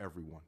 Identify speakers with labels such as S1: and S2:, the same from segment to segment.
S1: everyone.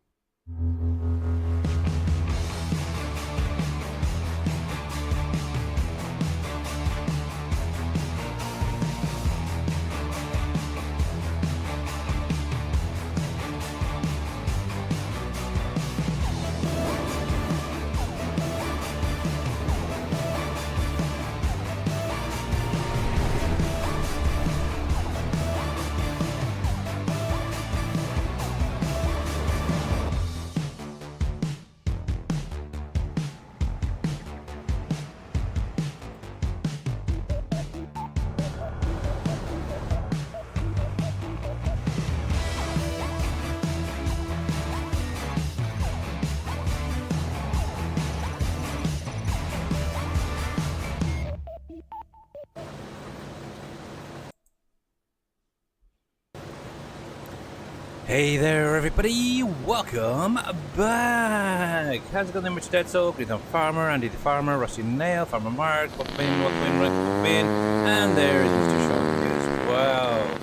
S2: Hey there everybody, welcome back! How's it going, Mr. Dead Soul, Green Farmer, Andy the Farmer, Rusty Nail, Farmer Mark, welcome in, and there is Mr. Sean as well.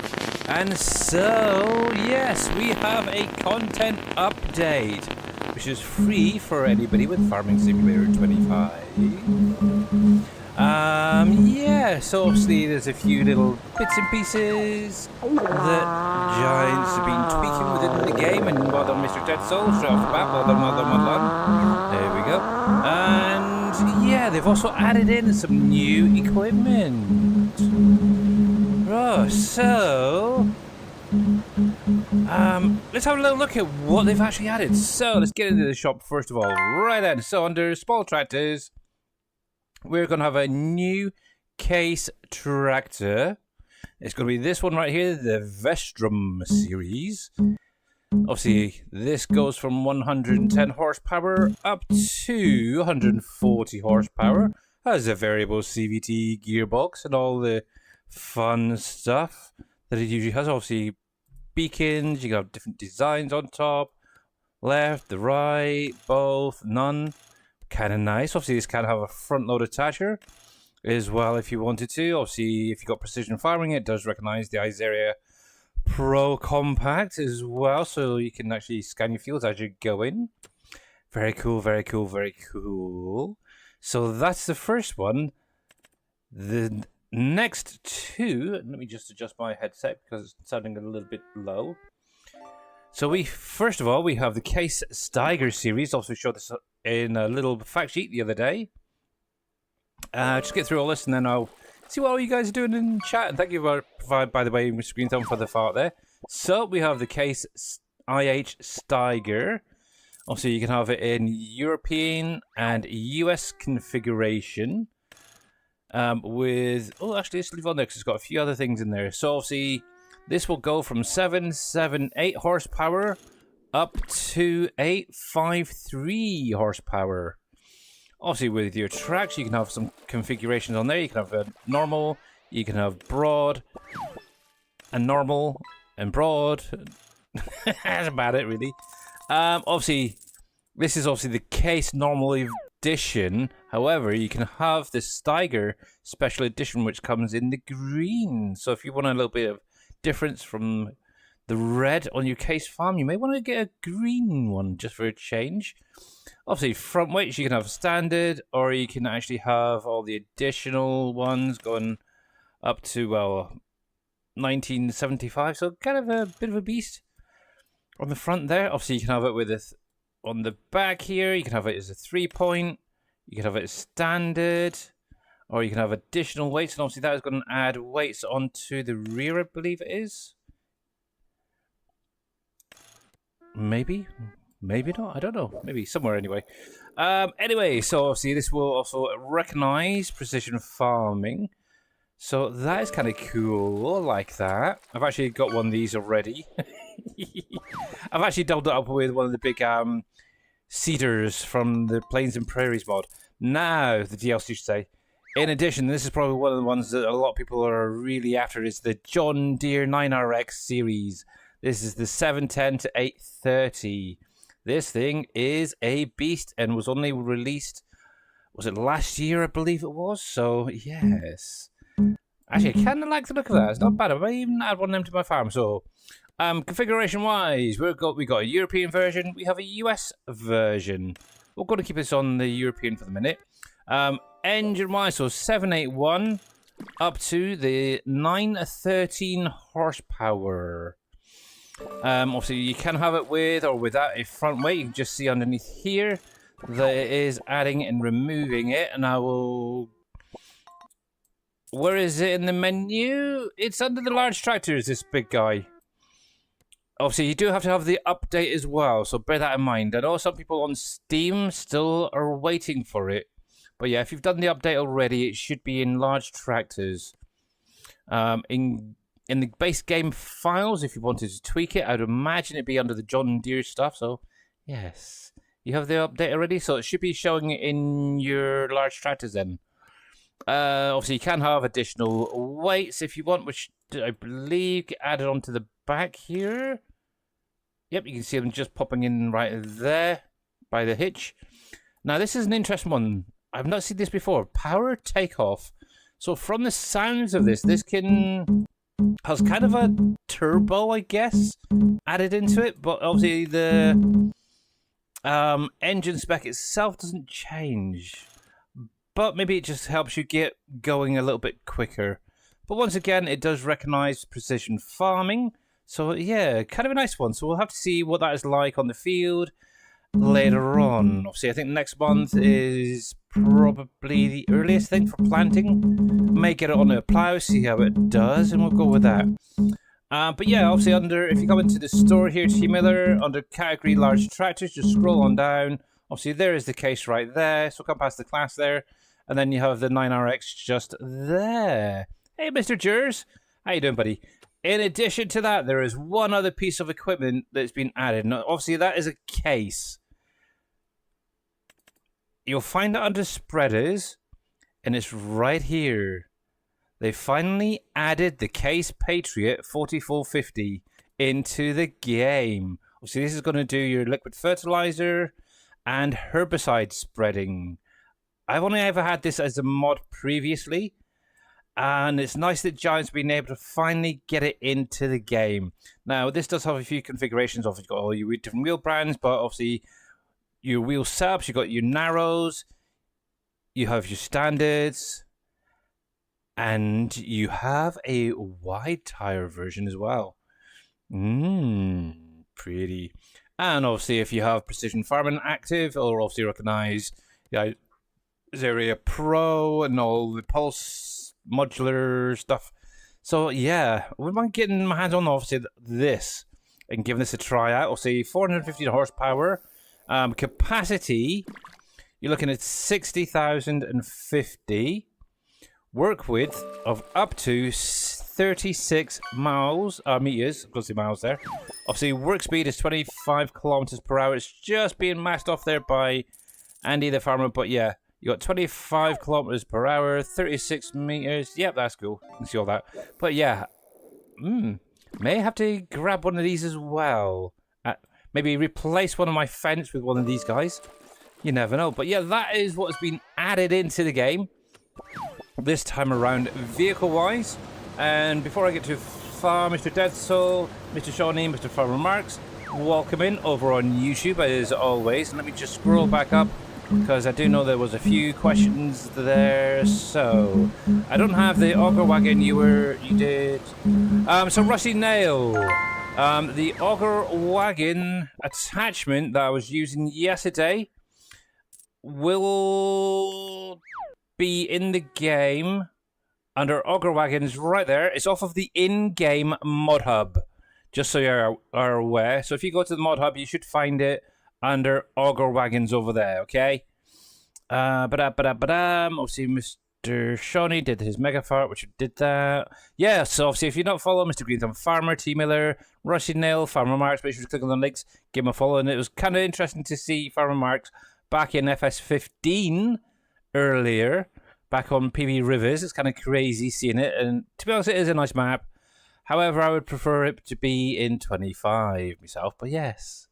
S2: And so, yes, we have a content update, which is free for anybody with Farming Simulator 25. Yeah, so obviously there's a few little bits and pieces that Giants have been tweaking within the game, and well done, Mr. Dead Soul, straight off the bat, well done. There we go. And yeah, they've also added in some new equipment. Oh, so let's have a little look at what they've actually added. So let's get into the shop first of all. Right then, so under small tractors, we're going to have a new case tractor. It's going to be this one right here, the Vestrum series. Obviously, this goes from 110 horsepower up to 140 horsepower. Has a variable CVT gearbox and all the fun stuff that it usually has. Obviously, beacons, you can have different designs on top, left, the right, both, none. Kind of nice. Obviously, this can have a front load attacher as well if you wanted to. Obviously, if you got precision farming, it does recognize the Iseria Pro Compact as well, so you can actually scan your fields as you go in. Very cool, very cool, very cool. So that's the first one. The next two, let me just adjust my headset because it's sounding a little bit low. So first of all, we have the Case Steiger series. Also showed this in a little fact sheet the other day. Just get through all this and then I'll see what all you guys are doing in chat. And thank you, by the way, Mr. Green Thumb, for the fart there. So we have the Case IH Steiger. Also, you can have it in European and US configuration. Actually, let's leave on there because it's got a few other things in there. So obviously, this will go from 778 horsepower up to 853 horsepower. Obviously, with your tracks, you can have some configurations on there. You can have a normal, you can have broad, and normal, and broad. That's about it, really. Obviously, this is obviously the Case Normal Edition. However, you can have the Steiger Special Edition, which comes in the green. So if you want a little bit of difference from the red on your Case farm, you may want to get a green one just for a change. Obviously, front weights you can have standard, or you can actually have all the additional ones going up to, well, 1975. So kind of a bit of a beast on the front there. Obviously, you can have it with on the back here. You can have it as a 3-point. You can have it as standard, or you can have additional weights. And obviously, that is going to add weights onto the rear, I believe it is. Maybe not. I don't know. Maybe somewhere anyway. Anyway, so obviously this will also recognize precision farming. So that is kind of cool. I like that. I've actually got one of these already. I've actually doubled it up with one of the big cedars from the Plains and Prairies mod. Now, the DLC should say. In addition, this is probably one of the ones that a lot of people are really after, is the John Deere 9RX series. This is the 710 to 830. This thing is a beast and was only released, was it last year, I believe it was? So, yes. Actually, I kind of like the look of that. It's not bad. I might even add one of them to my farm. So, configuration-wise, we got a European version. We have a US version. We're going to keep this on the European for the minute. Engine-wise, so 781 up to the 913 horsepower. Obviously, you can have it with or without a front weight. You can just see underneath here that it is adding and removing it. And I will... Where is it in the menu? It's under the large tractors, this big guy. Obviously, you do have to have the update as well, so bear that in mind. I know some people on Steam still are waiting for it. But yeah, if you've done the update already, it should be in large tractors. In the base game files, if you wanted to tweak it, I'd imagine it'd be under the John Deere stuff. So, yes. You have the update already, so it should be showing in your large tractors then. Obviously, you can have additional weights if you want, which I believe get added onto the back here. Yep, you can see them just popping in right there by the hitch. Now, this is an interesting one. I've not seen this before. Power takeoff. So, from the sounds of this has kind of a turbo, I guess, added into it. But obviously, the engine spec itself doesn't change. But maybe it just helps you get going a little bit quicker. But once again, it does recognize precision farming. So yeah, kind of a nice one. So we'll have to see what that is like on the field later on. Obviously, I think next month is probably the earliest thing for planting. May get it on a plow, see how it does, and we'll go with that. But yeah, obviously if you come into the store here, T-Miller, under category large tractors, just scroll on down. Obviously, there is the case right there. So come past the class there. And then you have the 9RX just there. Hey, Mr. Jers. How you doing, buddy? In addition to that, there is one other piece of equipment that's been added. Now, obviously, that is a case. You'll find it under spreaders, and it's right here. They finally added the Case Patriot 4450 into the game. Obviously, this is going to do your liquid fertilizer and herbicide spreading. I've only ever had this as a mod previously, and it's nice that Giant's been able to finally get it into the game. Now, this does have a few configurations. Obviously, you've got all your different wheel brands, but obviously your wheel subs, you've got your narrows, you have your standards, and you have a wide tire version as well. Pretty. And obviously, if you have Precision Farming active, it'll obviously recognize Area Pro and all the Pulse modular stuff. So yeah, I wouldn't mind getting my hands on obviously this and giving this a try out. I'll say 450 horsepower. Capacity, you're looking at 60,050. Work width of up to 36 meters, close to miles there. Obviously, work speed is 25 kilometers per hour. It's just being masked off there by Andy the farmer, but yeah, you got 25 kilometers per hour, 36 meters. Yep, that's cool. You can see all that. But yeah, may have to grab one of these as well. Maybe replace one of my fence with one of these guys. You never know. But yeah, that is what has been added into the game this time around, vehicle-wise. And before I get too far, Mr. Dead Soul, Mr. Shawnee, Mr. Farmer Marks, welcome in over on YouTube as always. And let me just scroll back up, because I do know there was a few questions there. So I don't have the auger wagon you did. So Rusty Nail, the auger wagon attachment that I was using yesterday will be in the game under auger wagons right there. It's off of the in-game mod hub, just so you are aware. So if you go to the mod hub, you should find it under auger wagons over there, okay? Obviously, Mr. Shawnee did his mega fart, which did that. Yeah, so obviously, if you don't follow Mr. Green Thumb Farmer, T Miller, Rusty Nail, Farmer Marks, make sure to click on the links, give him a follow. And it was kind of interesting to see Farmer Marks back in FS15 earlier, back on PB Rivers. It's kind of crazy seeing it, and to be honest, it is a nice map. However, I would prefer it to be in 25 myself, but yes.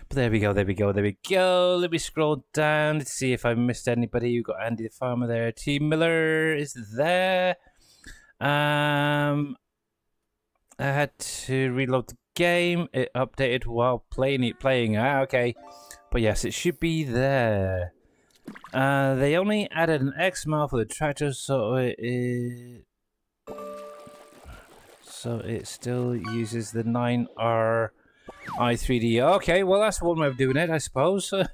S2: But there we go. Let me scroll down to see if I missed anybody. You've got Andy the Farmer there. T Miller is there. I had to reload the game. It updated while playing. Okay. But yes, it should be there. They only added an X mile for the tractor, so it still uses the 9R i3D. Okay, well that's one way of doing it, I suppose. Yeah,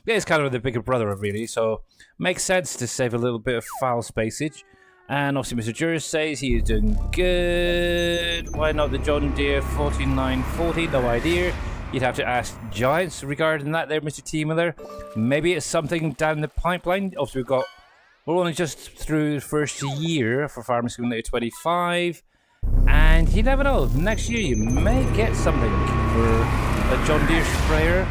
S2: it's kind of the bigger brother, really, so makes sense to save a little bit of file spacage. And obviously, Mr. Juris says he is doing good. Why not the John Deere 4940? No idea. You'd have to ask Giants regarding that there, Mr. T. Miller. Maybe it's something down the pipeline. Obviously, we're only just through the first year for Farming Simulator 25. And you never know, next year you may get something for a John Deere sprayer.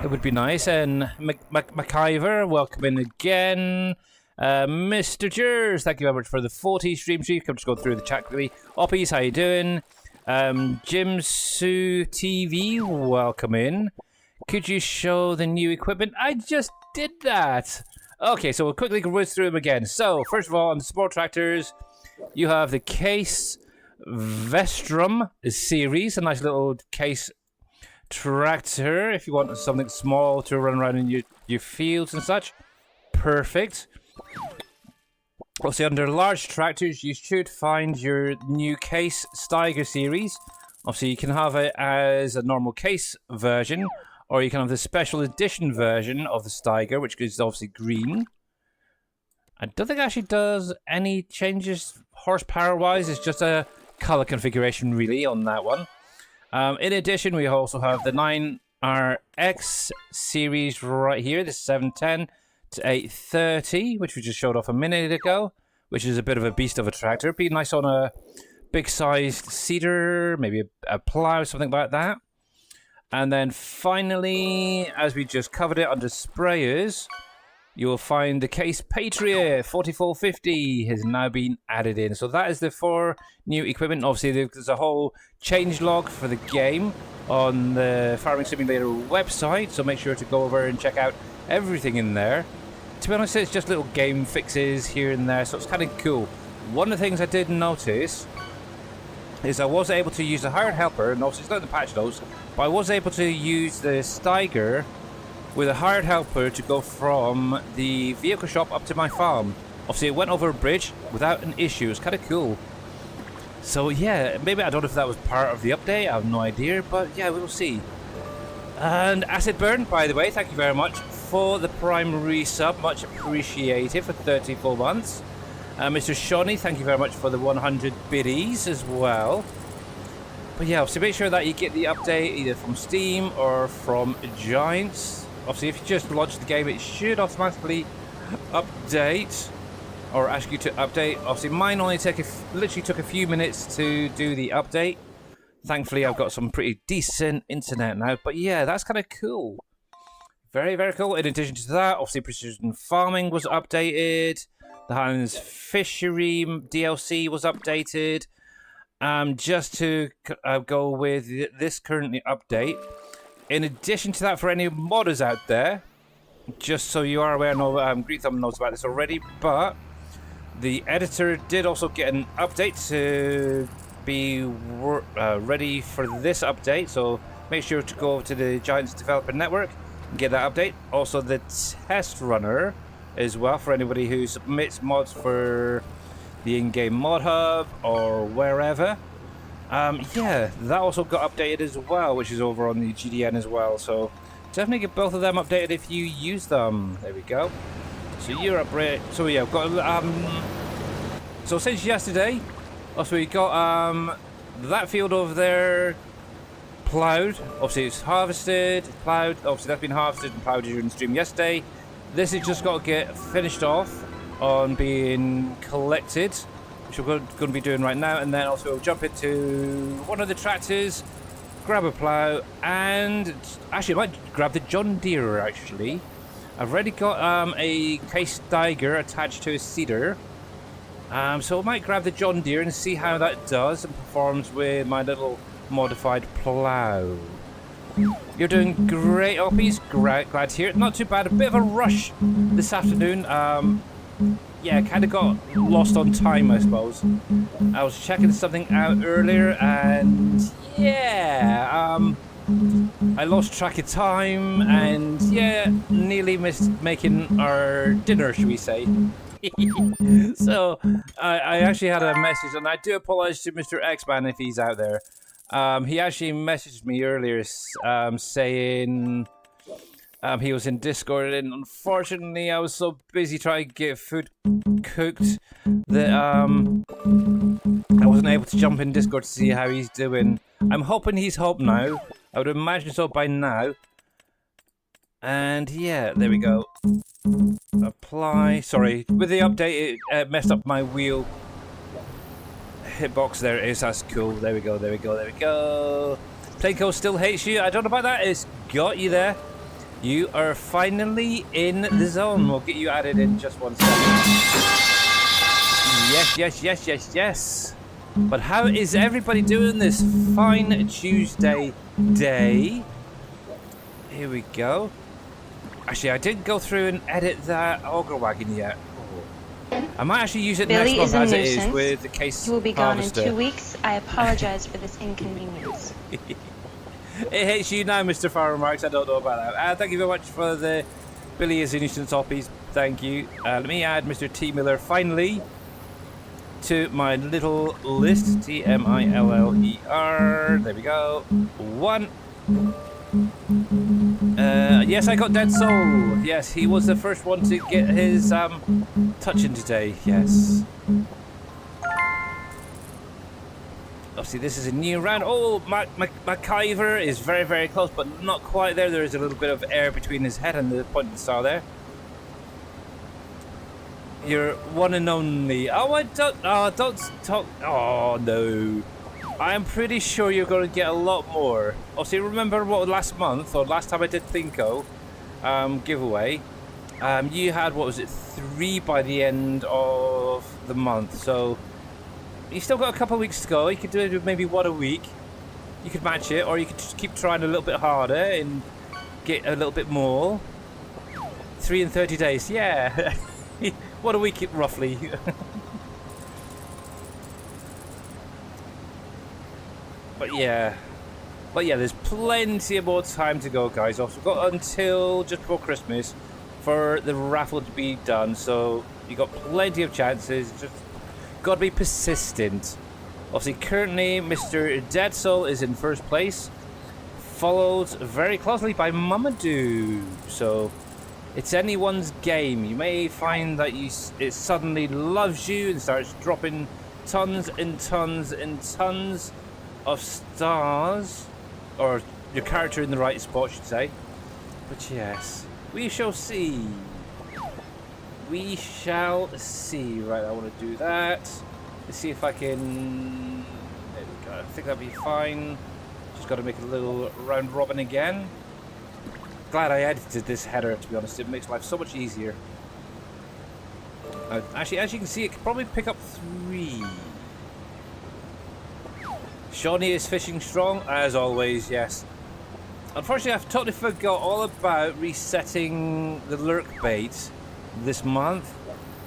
S2: It would be nice. And McIver, welcome in again. Mr. Jers, thank you very much for the 40 stream sheet. Come just go through the chat quickly. Oppies, how you doing? Jim Sue TV, welcome in. Could you show the new equipment? I just did that. Okay, so we'll quickly whiz through them again. So, first of all, on the sport tractors, you have the Case Vestrum series, a nice little case tractor if you want something small to run around in your fields and such. Perfect. Also, under large tractors, you should find your new Case Steiger series. Obviously, you can have it as a normal Case version, or you can have the special edition version of the Steiger, which is obviously green. I don't think it actually does any changes horsepower-wise. It's just a color configuration, really, on that one. In addition, we also have the 9RX series right here, the 710 to 830, which we just showed off a minute ago, which is a bit of a beast of a tractor. It'd be nice on a big-sized seeder, maybe a plow, something like that. And then finally, as we just covered it under sprayers, you will find the Case Patriot 4450 has now been added in. So that is the 4 new equipment. Obviously, there's a whole change log for the game on the Farming Simulator website, so make sure to go over and check out everything in there. To be honest, it's just little game fixes here and there, so it's kind of cool. One of the things I did notice is I was able to use a hired helper, and obviously it's not in the patch notes, but I was able to use the Steiger with a hired helper to go from the vehicle shop up to my farm. Obviously it went over a bridge without an issue. It's kind of cool. So yeah, maybe I don't know if that was part of the update, I have no idea, but yeah, we'll see. And Acid Burn, by the way, thank you very much for the primary sub, much appreciated for 34 months. Mr. Shawnee, thank you very much for the 100 biddies as well. But yeah, so make sure that you get the update either from Steam or from Giants. Obviously, if you just launch the game, it should automatically update or ask you to update. Obviously, mine only literally took a few minutes to do the update. Thankfully, I've got some pretty decent internet now. But yeah, that's kind of cool. Very, very cool. In addition to that, obviously, Precision Farming was updated. The Highlands Fishery DLC was updated. Just to go with this currently update. In addition to that, for any modders out there, just so you are aware, Green Thumb knows about this already, but the editor did also get an update to be ready for this update, so make sure to go to the Giants Developer Network and get that update. Also the test runner as well, for anybody who submits mods for the in-game mod hub or wherever. Yeah, that also got updated as well, which is over on the GDN as well, so definitely get both of them updated if you use them. There we go. So you're up, so yeah, we've got so since yesterday, also we got that field over there plowed. Obviously it's harvested, plowed. Obviously that's been harvested and plowed during the stream yesterday. This has just got to get finished off on being collected, which we're going to be doing right now, and then also we'll jump into one of the tractors, grab a plow, and actually I might grab the John Deere. Actually, I've already got a Case Steiger attached to a seeder, so I might grab the John Deere and see how that does and performs with my little modified plow. You're doing great, Oppies. Glad to hear it. Not too bad. A bit of a rush this afternoon. yeah, kind of got lost on time, I suppose. I was checking something out earlier, and yeah, I lost track of time, and yeah, nearly missed making our dinner, should we say. So, I actually had a message, and I do apologize to Mr. X-Man if he's out there. He actually messaged me earlier saying he was in Discord, and unfortunately I was so busy trying to get food cooked that I wasn't able to jump in Discord to see how he's doing. I'm hoping he's home now. I would imagine so by now. And yeah, there we go. Apply. Sorry, with the update it messed up my wheel hitbox. There it is. That's cool. There we go. There we go. There we go. Playco still hates you. I don't know about that. It's got you there. You are finally in the zone. We'll get you added in just 1 second. Yes, yes, yes, yes, yes. But how is everybody doing this fine Tuesday day? Here we go. Actually, I didn't go through and edit that auger wagon yet. Oh. I might actually use it
S1: Billy
S2: next month as it is
S1: nuisance.
S2: with the case
S1: You will be
S2: harvester.
S1: gone in 2 weeks. I apologize for this inconvenience.
S2: It hits you now, Mr. Farmer Marks. I don't know about that. Thank you very much for the Billy is a nuisance hoppies. Thank you. Let me add Mr. T. Miller finally to my little list. T-M-I-L-L-E-R. There we go. 1. Yes, I got Dead Soul. Yes, he was the first one to get his touch in today. Yes. Obviously, this is a new round. Oh, MacIver is very, very close, but not quite there. There is a little bit of air between his head and the pointing star there. You're one and only. Oh, I don't. Oh, don't talk. Oh no. I'm pretty sure you're going to get a lot more. Obviously, remember what last month or last time I did Thinko giveaway? You had, what was it, 3 by the end of the month. So you still got a couple of weeks to go. You could do it with maybe 1 a week. You could match it, or you could just keep trying a little bit harder and get a little bit more. 3 in 30 days, yeah. 1 a week, roughly. But yeah, there's plenty more time to go, guys. Also, we've got until just before Christmas for the raffle to be done, so you got plenty of chances. Just got to be persistent. Obviously, currently, Mr. Dead Soul is in first place, followed very closely by Mamadou. So it's anyone's game. You may find that it suddenly loves you and starts dropping tons and tons and tons of stars, or your character in the right spot, I should say. But yes, we shall see. We shall see. Right, I want to do that. Let's see if I can. There we go. I think that'll be fine. Just got to make a little round robin again. Glad I edited this header, to be honest. It makes life so much easier. Actually, as you can see, it could probably pick up 3. Shawnee is fishing strong, as always, yes. Unfortunately, I've totally forgot all about resetting the lurk bait this month.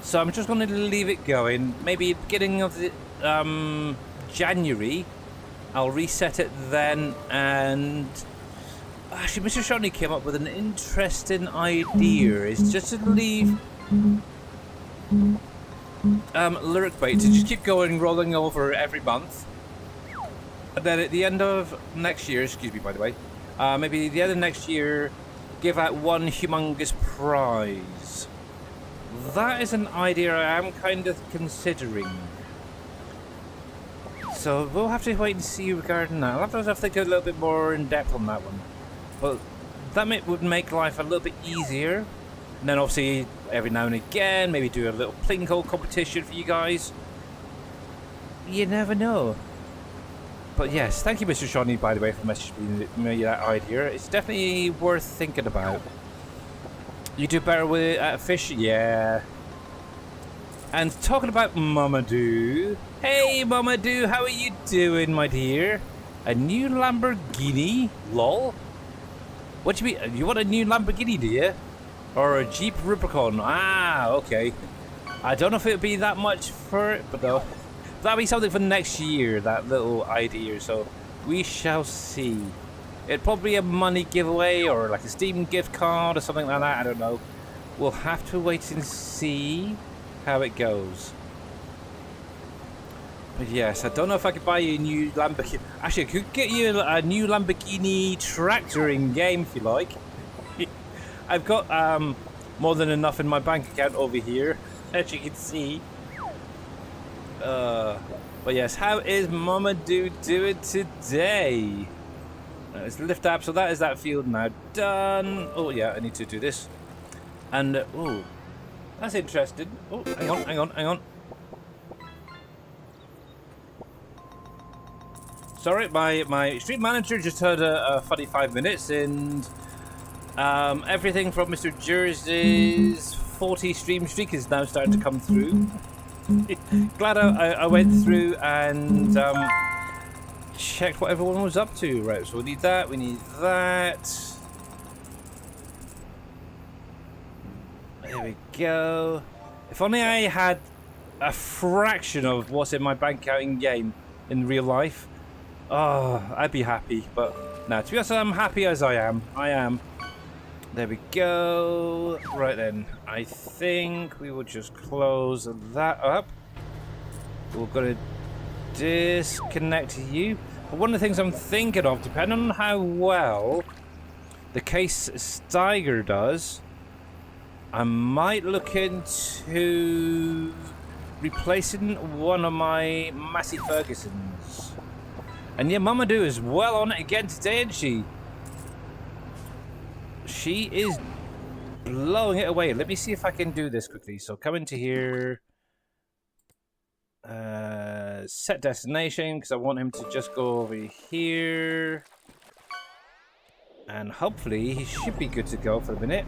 S2: So I'm just going to leave it going. Maybe at the beginning of the, January, I'll reset it then. And actually, Mr. Shawnee came up with an interesting idea. It's just to leave lurk bait to just keep going, rolling over every month. And then at the end of next year, excuse me by the way, maybe the end of next year, give out 1 humongous prize. That is an idea I am kind of considering. So we'll have to wait and see regarding that. I'll have to think a little bit more in depth on that one. But that would make life a little bit easier. And then obviously every now and again, maybe do a little Plinko competition for you guys. You never know. But yes, thank you, Mr. Shawnee, by the way, for messaging me that idea. It's definitely worth thinking about. You do better with fish? Yeah. And talking about Mamadou. Hey, Mamadou, how are you doing, my dear? A new Lamborghini? Lol. What do you mean? You want a new Lamborghini, do you? Or a Jeep Rubicon? Ah, okay. I don't know if it'll be that much for it, but that'll be something for next year, that little idea. So we shall see. It'd probably be a money giveaway or like a Steam gift card or something like that. I don't know. We'll have to wait and see how it goes. But yes, I don't know if I could buy you a new Lamborghini. Actually, I could get you a new Lamborghini tractor in game if you like. I've got more than enough in my bank account over here, as you can see. But yes, how is Mama Do doing today? Let's lift up. So that is that field now done. Oh yeah, I need to do this. And oh, that's interesting. Oh, hang on. Sorry, my stream manager just had a funny 5 minutes, and everything from Mr. Jersey's 40 stream streak is now starting to come through. Glad I went through and checked what everyone was up to. Right, so we need that, we need that. There we go. If only I had a fraction of what's in my bank account in game in real life. Oh, I'd be happy, but no, to be honest, I'm happy as I am. There we go. Right then, I think we will just close that up. We're going to disconnect you. But one of the things I'm thinking of, depending on how well the case Steiger does, I might look into replacing one of my Massey Fergusons. And yeah, Mama Do is well on it again today, isn't she? She is blowing it away. Let me see if I can do this quickly. So come into here. Set destination, because I want him to just go over here. And hopefully he should be good to go for a minute.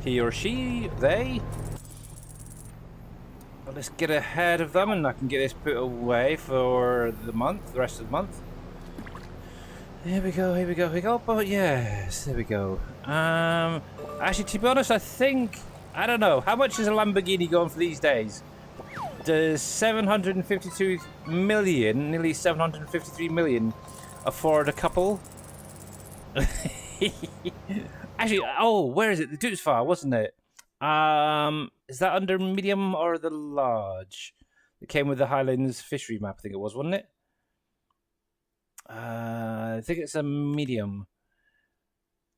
S2: He or she, they. Well, let's get ahead of them and I can get this put away for the month, the rest of the month. Here we go. But yes, there we go. Actually, to be honest, I don't know, how much is a Lamborghini going for these days? Does 752 million, nearly 753 million, afford a couple? Actually, oh, where is it? The Dukes File, wasn't it? Is that under medium or the large? It came with the Highlands fishery map, I think it was, wasn't it? I think it's a medium.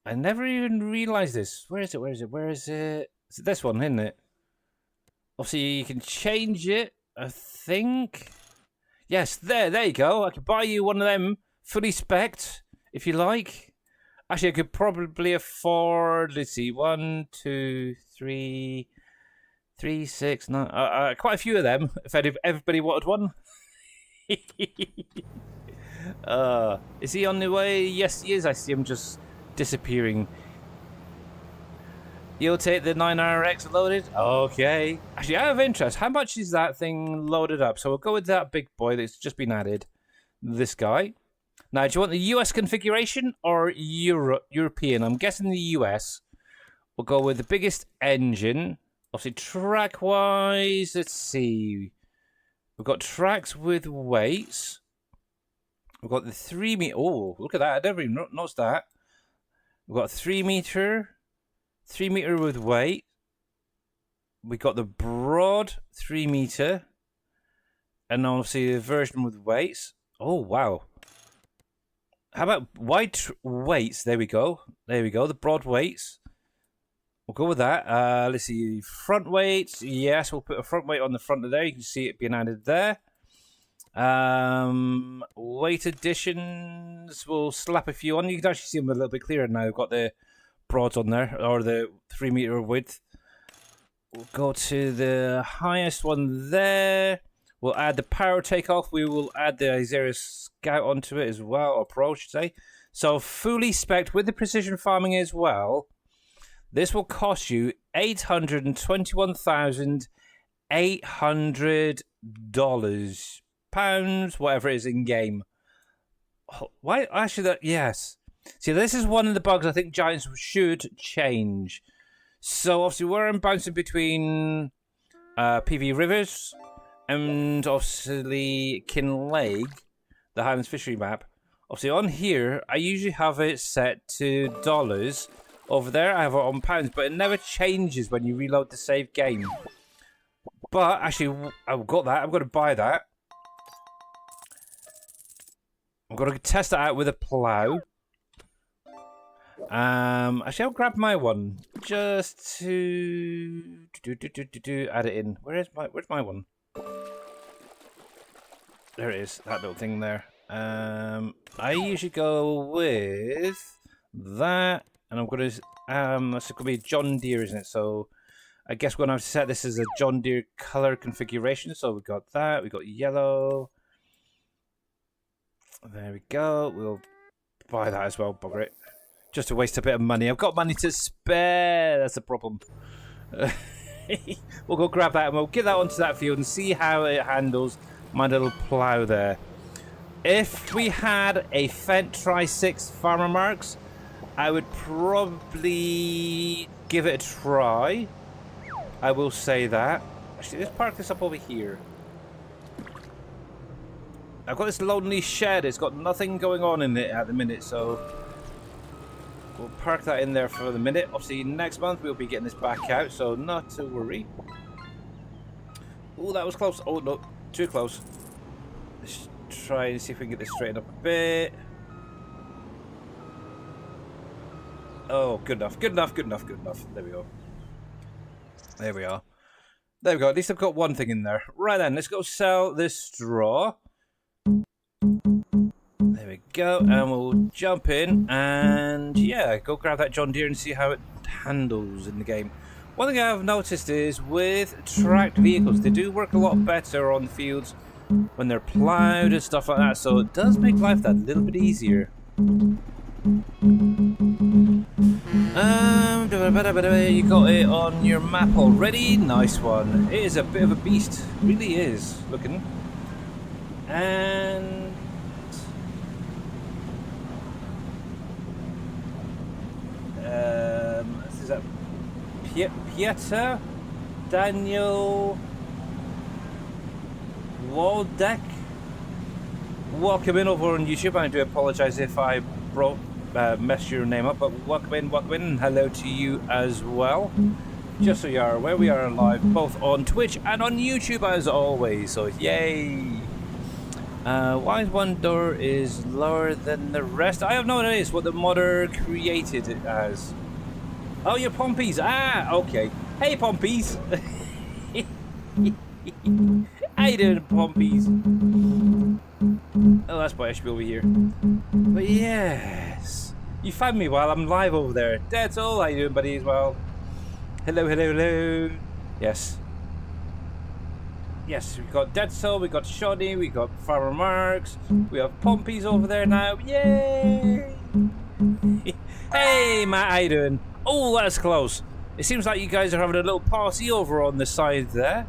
S2: I never even realized this. Where is it? It's this one, isn't it? Obviously, you can change it, I think. Yes, there you go. I could buy you one of them, fully spec'd, if you like. Actually, I could probably afford, let's see, 1, 2, 3, 6, 9, quite a few of them, if everybody wanted one. Is he on the way? Yes, he is. I see him just disappearing. You'll take the 9RX loaded? Okay. Actually, out of interest, how much is that thing loaded up? So we'll go with that big boy that's just been added. This guy. Now, do you want the US configuration or European? I'm guessing the US. We'll go with the biggest engine. Obviously, track-wise, let's see. We've got tracks with weights. We've got the 3 meter. Oh, look at that. I never even noticed that. We've got 3 meter. 3 meter with weight. We got the broad 3 meter. And obviously the version with weights. Oh, wow. How about wide weights? There we go. The broad weights. We'll go with that. Let's see. Front weights. Yes, we'll put a front weight on the front of there. You can see it being added there. Weight additions. We'll slap a few on. You can actually see them a little bit clearer now. We've got the broads on there, or the 3 meter width. We'll go to the highest one there. We'll add the power takeoff. We will add the Isera Scout onto it as well, or Pro, I should say. So fully spec'd with the precision farming as well. This will cost you $821,800, pounds, whatever it is in game. Why? Actually, yes. See, this is one of the bugs I think Giants should change. So obviously we're bouncing between PV Rivers and obviously Kinlake, the Highlands Fishery map. Obviously on here, I usually have it set to dollars. Over there, I have it on pounds, but it never changes when you reload the save game. But actually, I've got that. I'm going to buy that. I'm going to test that out with a plow. Actually, I'll grab my one just to add it in. Where's my one? There it is, that little thing there. I usually go with that, and I'm gonna that's gonna be John Deere, isn't it? So I guess we're gonna have to set this as a John Deere color configuration. So we got that, we got yellow. There we go. We'll buy that as well, bugger it. Just to waste a bit of money. I've got money to spare. That's the problem. We'll go grab that and we'll get that onto that field and see how it handles my little plow there. If we had a Fendt Tri-6 Farmer Marks, I would probably give it a try. I will say that. Actually, let's park this up over here. I've got this lonely shed. It's got nothing going on in it at the minute, so we'll park that in there for the minute. Obviously, next month we'll be getting this back out, so not to worry. Oh, that was close. Oh, no. Too close. Let's try and see if we can get this straightened up a bit. Oh, good enough. Good enough. Good enough. Good enough. There we go. There we are. There we go. At least I've got one thing in there. Right then, let's go sell this straw. There we go, and we'll jump in and yeah, go grab that John Deere and see how it handles in the game. One thing I've noticed is with tracked vehicles, they do work a lot better on the fields when they're plowed and stuff like that, so it does make life that little bit easier. You got it on your map already. Nice one. It is a bit of a beast, really is looking. And is that Pieter Daniel Waldeck? Welcome in over on YouTube. I do apologise if I messed your name up, but welcome in, and hello to you as well. Just so you are aware, we are live both on Twitch and on YouTube as always, so yay! Why one door is lower than the rest? I have no idea what the modder created it as. Oh, you're Pompies. Ah, okay. Hey, Pompies. How you doing, Pompies? Oh, that's why I should be over here. But yes, you found me while I'm live over there. That's all. How you doing, buddy, as well? Hello, hello, hello. Yes. Yes, we got Dead Soul, we got Shoddy, we got Farmer Marks, we have Pompies over there now. Yay! Hey, Matt, how you doing? Oh, that's close. It seems like you guys are having a little party over on the side there.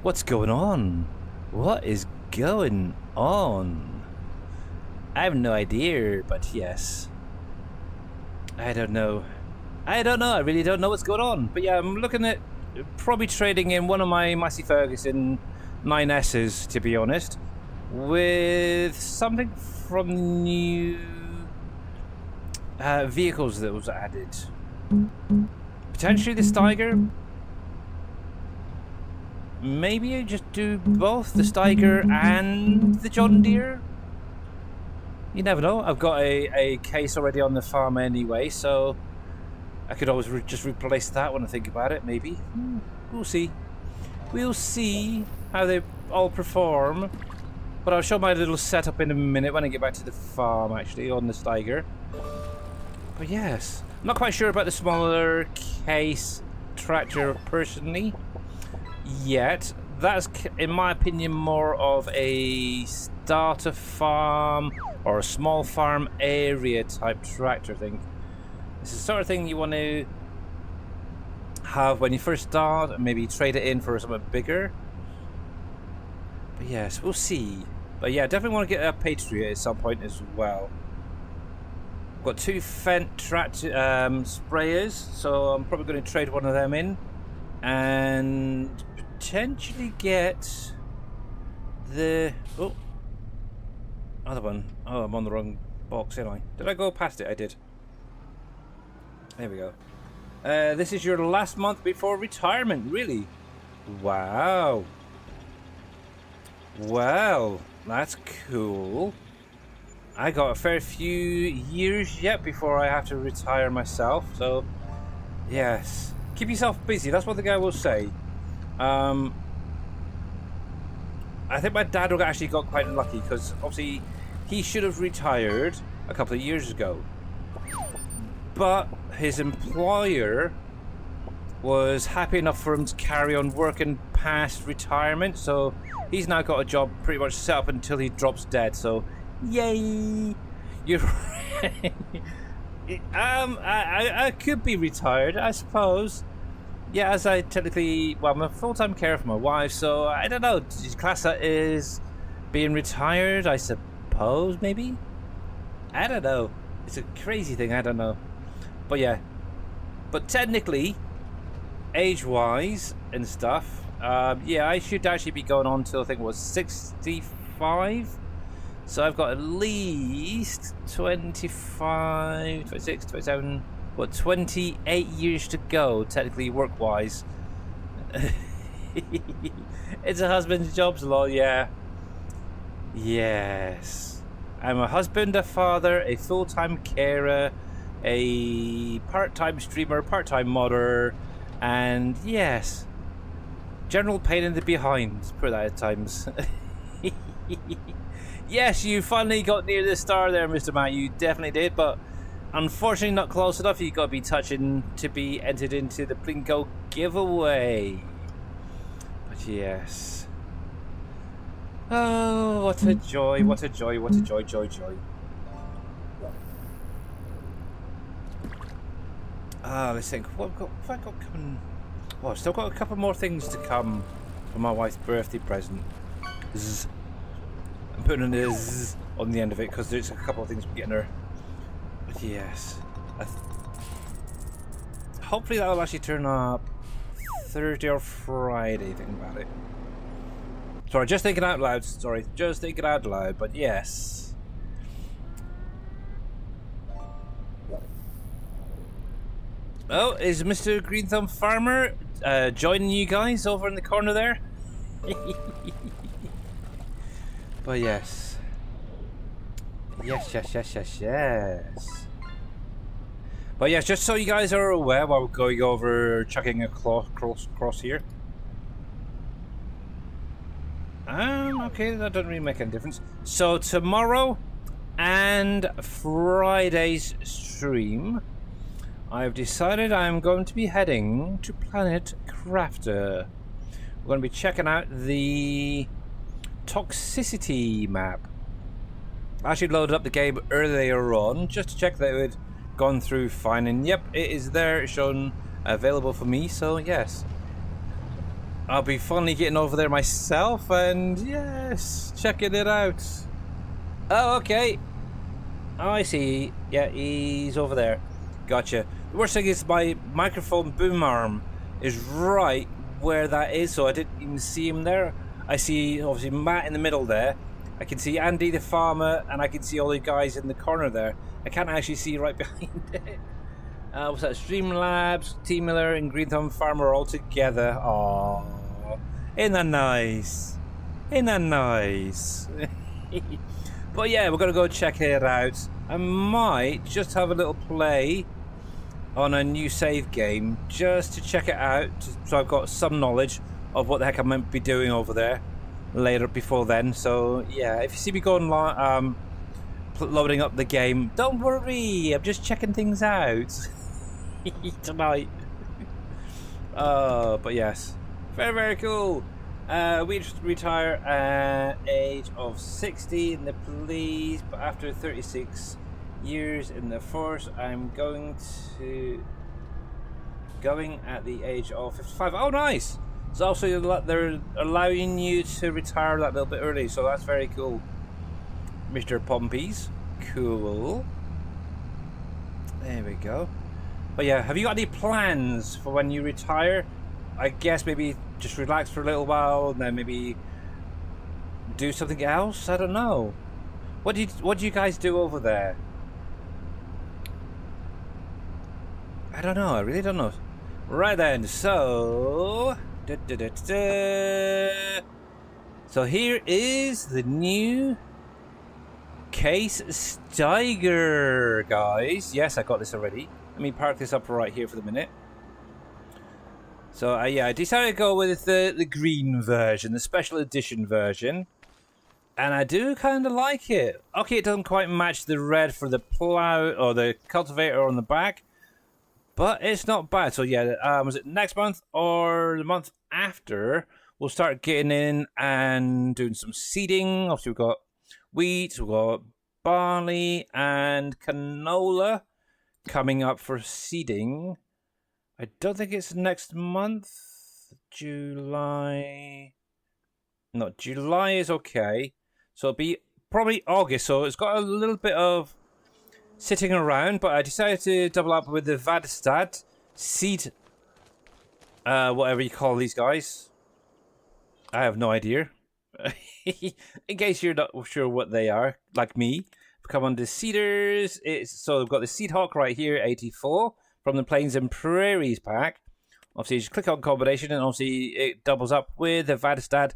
S2: What's going on? What is going on? I have no idea, but yes. I don't know. I really don't know what's going on. But yeah, I'm looking at probably trading in one of my Massey Ferguson 9S's, to be honest, with something from new vehicles that was added. Potentially the Steiger. Maybe I just do both the Steiger and the John Deere. You never know. I've got a case already on the farm anyway, so I could always just replace that when I think about it, maybe. We'll see. We'll see how they all perform. But I'll show my little setup in a minute when I get back to the farm, actually, on the Steiger. But yes, I'm not quite sure about the smaller case tractor personally yet. That's, in my opinion, more of a starter farm or a small farm area type tractor thing. It's the sort of thing you want to have when you first start and maybe trade it in for something bigger. But yes, we'll see. But yeah, definitely want to get a Patriot at some point as well. Got 2 Fendt sprayers, so I'm probably going to trade one of them in and potentially get the other one. Oh, I'm on the wrong box, ain't I? Did I go past it? I did. There we go. This is your last month before retirement, really? Wow. Well, that's cool. I got a fair few years yet before I have to retire myself, so yes. Keep yourself busy, that's what the guy will say. I think my dad actually got quite lucky because obviously he should have retired a couple of years ago. But his employer was happy enough for him to carry on working past retirement, so he's now got a job pretty much set up until he drops dead, so yay! You're right. I could be retired, I suppose. Yeah, as I technically, well, I'm a full-time carer for my wife, so I don't know. Class that is being retired, I suppose, maybe? I don't know. It's a crazy thing, I don't know. But yeah. But technically, age-wise and stuff, yeah, I should actually be going on till I think it was 65. So I've got at least 25, 26, 27, what, 28 years to go, technically work-wise. It's a husband's job's law, yeah. Yes. I'm a husband, a father, a full-time carer, a part-time streamer, part-time modder, and yes, general pain in the behind, put that at times. Yes, you finally got near the star there, Mr. Matt. You definitely did, but unfortunately not close enough. You got to be touching to be entered into the Plinko giveaway. But yes. Oh, what a joy, what a joy, what a joy, joy, joy. Let's think. What have I got coming? Oh, I've still got a couple more things to come for my wife's birthday present. Zzz. I'm putting a zzz on the end of it because there's a couple of things we're getting her. But yes. Hopefully that will actually turn up Thursday or Friday, thinking about it. Sorry, just thinking out loud. Sorry, just thinking out loud, but yes. Oh, is Mr. Green Thumb Farmer joining you guys over in the corner there? But yes. Yes, yes, yes, yes, yes. But yes, just so you guys are aware while we're going over chucking a cross here. Okay, that doesn't really make any difference. So tomorrow and Friday's stream, I've decided I'm going to be heading to Planet Crafter. We're going to be checking out the toxicity map. I actually loaded up the game earlier on just to check that it had gone through fine, and yep, it is there, it's shown available for me, so yes. I'll be finally getting over there myself and yes, checking it out. Oh, okay. Oh, I see. Yeah, he's over there. Gotcha. The worst thing is my microphone boom arm is right where that is, so I didn't even see him there. I see obviously Matt in the middle there. I can see Andy the farmer, and I can see all the guys in the corner there. I can't actually see right behind it. What's that? Streamlabs, T Miller, and Green Thumb Farmer all together. Aww. Ain't that nice? Ain't that nice? But yeah, we're gonna go check it out. I might just have a little play on a new save game just to check it out, so I've got some knowledge of what the heck I might be doing over there later before then. So yeah, if you see me going loading up the game, don't worry, I'm just checking things out tonight. But yes, very, very cool. We retire at age of 60 in the police, but after 36 years in the force, I'm going at the age of 55. Oh, nice! So also they're allowing you to retire that little bit early, so that's very cool, Mr. Pompies. Cool. There we go. But yeah, have you got any plans for when you retire? I guess maybe just relax for a little while, and then maybe do something else. I don't know. What do you guys do over there? I don't know. I really don't know. Right then, so so here is the new case Steiger, guys. Yes, I got this already. Let me park this up right here for the minute. So yeah, I decided to go with the green version, the special edition version. And I do kind of like it. Okay, it doesn't quite match the red for the plow or the cultivator on the back, but it's not bad. So yeah, was it next month or the month after? We'll start getting in and doing some seeding. Obviously, we've got wheat, we've got barley and canola coming up for seeding. I don't think it's next month. July. No, July is okay. So it'll be probably August. So it's got a little bit of sitting around, but I decided to double up with the Vadstad seed, whatever you call these guys. I have no idea. In case you're not sure what they are, like me, come on to Seeders. So we've got the Seed Hawk right here, 84, from the Plains and Prairies pack. Obviously, you just click on combination, and obviously it doubles up with the Vadstad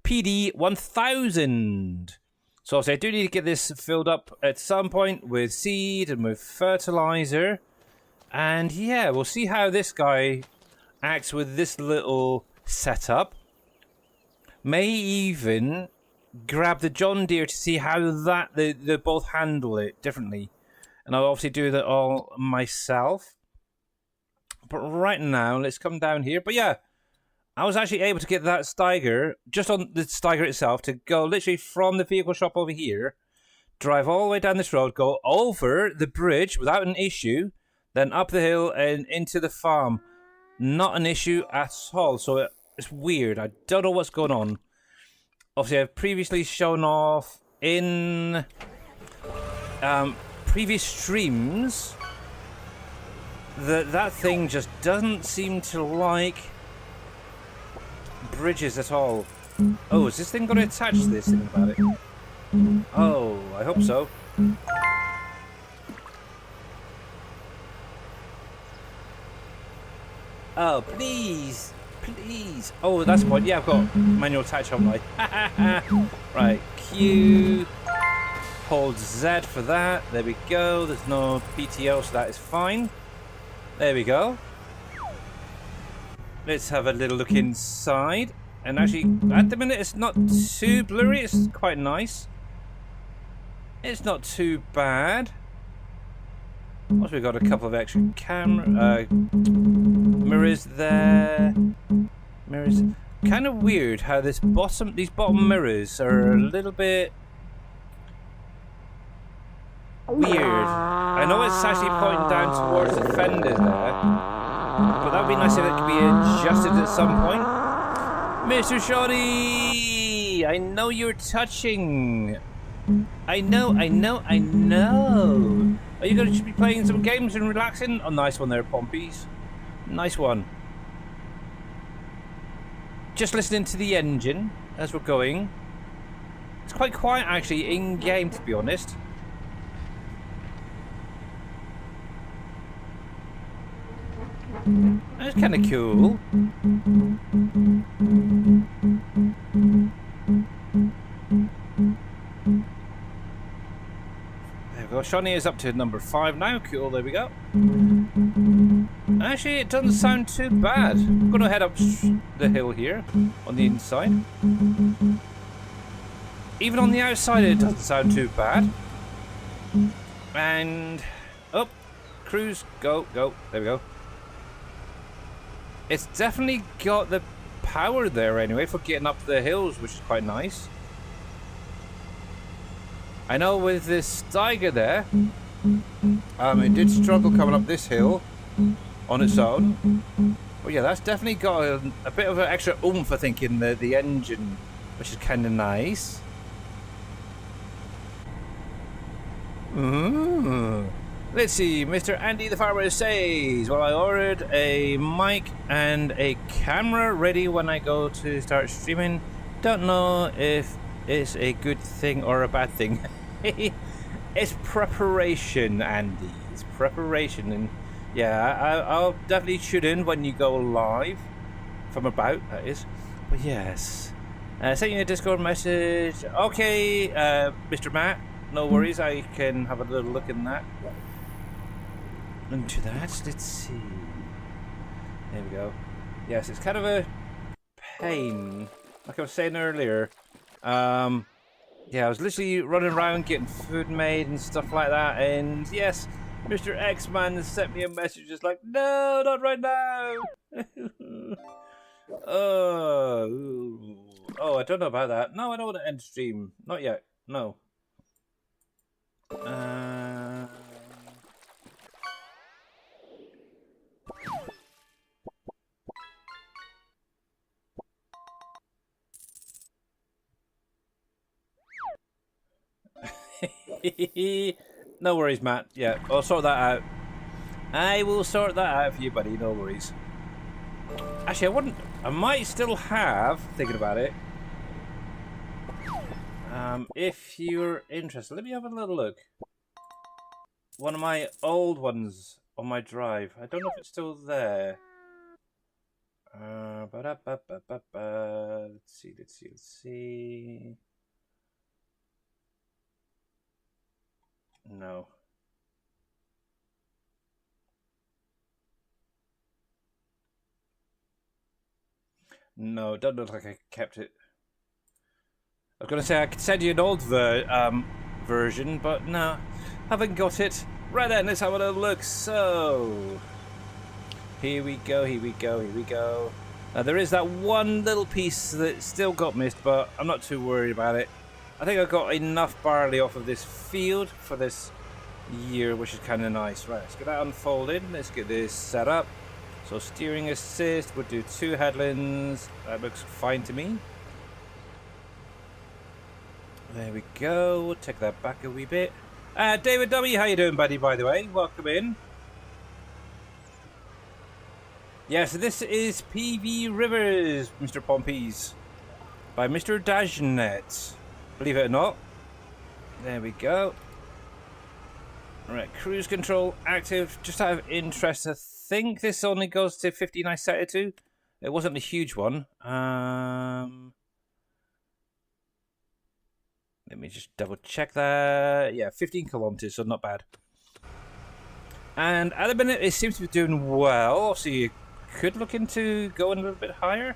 S2: PD 1000. So obviously I do need to get this filled up at some point with seed and with fertilizer. And yeah, we'll see how this guy acts with this little setup. May even grab the John Deere to see how they both handle it differently. And I'll obviously do that all myself. But right now, let's come down here. But yeah, I was actually able to get that Steiger, just on the Steiger itself, to go literally from the vehicle shop over here, drive all the way down this road, go over the bridge without an issue, then up the hill and into the farm. Not an issue at all. So it's weird. I don't know what's going on. Obviously, I've previously shown off in previous streams that thing just doesn't seem to like bridges at all. Oh, is this thing going to attach to this thing about it? Oh, I hope so. Oh, please. Please. Oh, that's the point. Yeah, I've got manual attach on my. Right, Q. Hold Z for that. There we go. There's no PTO, so that is fine. There we go. Let's have a little look inside. And actually, at the minute, it's not too blurry. It's quite nice. It's not too bad. Also, we've got a couple of extra mirrors there. Mirrors. Kind of weird how these bottom mirrors are a little bit weird. I know it's actually pointing down towards the fenders there, but that would be nice if it could be adjusted at some point. Mr. Shawnee, I know you're touching. I know. Are you going to be playing some games and relaxing? Oh, nice one there, Pompies. Nice one. Just listening to the engine as we're going. It's quite quiet, actually, in-game, to be honest. That's kind of cool. There we go. Shawnee is up to number 5 now. Cool, there we go. Actually, it doesn't sound too bad. I'm going to head up the hill here on the inside. Even on the outside, it doesn't sound too bad. And up, cruise, go. There we go. It's definitely got the power there anyway for getting up the hills, which is quite nice. I know with this Steiger there, it did struggle coming up this hill on its own. But yeah, that's definitely got a bit of an extra oomph, I think, in the engine, which is kind of nice. Let's see, Mr. Andy the Farmer says, well, I ordered a mic and a camera ready when I go to start streaming. Don't know if it's a good thing or a bad thing. It's preparation, Andy. It's preparation. And yeah, I'll definitely tune in when you go live. From about, that is. But yes. Send you a Discord message. Okay, Mr. Matt. No worries, I can have a little look in that. Into that, let's see. There we go. Yes, it's kind of a pain. Like I was saying earlier. Yeah, I was literally running around getting food made and stuff like that. And yes, Mr. X-Man sent me a message just like, no, not right now. Oh, I don't know about that. No, I don't want to end stream. Not yet. No. No worries, Matt. Yeah, I'll sort that out. I will sort that out for you, buddy. No worries. Actually, I might still have, thinking about it. If you're interested, let me have a little look. One of my old ones on my drive. I don't know if it's still there. Let's see. No. No, it doesn't look like I kept it. I was going to say I could send you an old version, but no, haven't got it. Right then, let's have a little look. So, here we go. There is that one little piece that still got missed, but I'm not too worried about it. I think I got enough barley off of this field for this year, which is kind of nice. Right, let's get that unfolded. Let's get this set up. So steering assist, we'll do 2 headlands. That looks fine to me. There we go. We'll take that back a wee bit. David W, how you doing, buddy, by the way? Welcome in. Yeah, so this is PV Rivers, Mr. Pompeys, by Mr. Dajnet. Believe it or not. There we go. Right, cruise control active. Just out of interest, I think this only goes to 15 I set it to. It wasn't a huge one. Let me just double check that. Yeah, 15 kilometers, so not bad. And at the minute, it seems to be doing well. So you could look into going a little bit higher